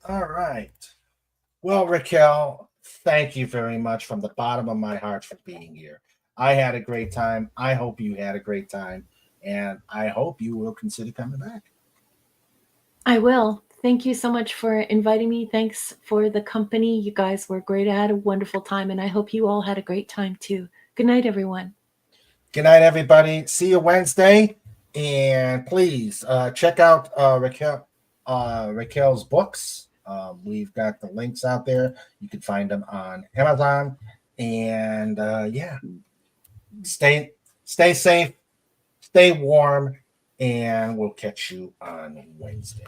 All right. Well, Raquel, thank you very much from the bottom of my heart for being here. I had a great time. I hope you had a great time. And I hope you will consider coming back. I will. Thank you so much for inviting me. Thanks for the company. You guys were great. I had a wonderful time, and I hope you all had a great time too. Good night, everyone. Good night, everybody. See you Wednesday. And please check out Raquel's books. We've got the links out there. You can find them on Amazon. And yeah, stay safe, stay warm, and we'll catch you on Wednesday.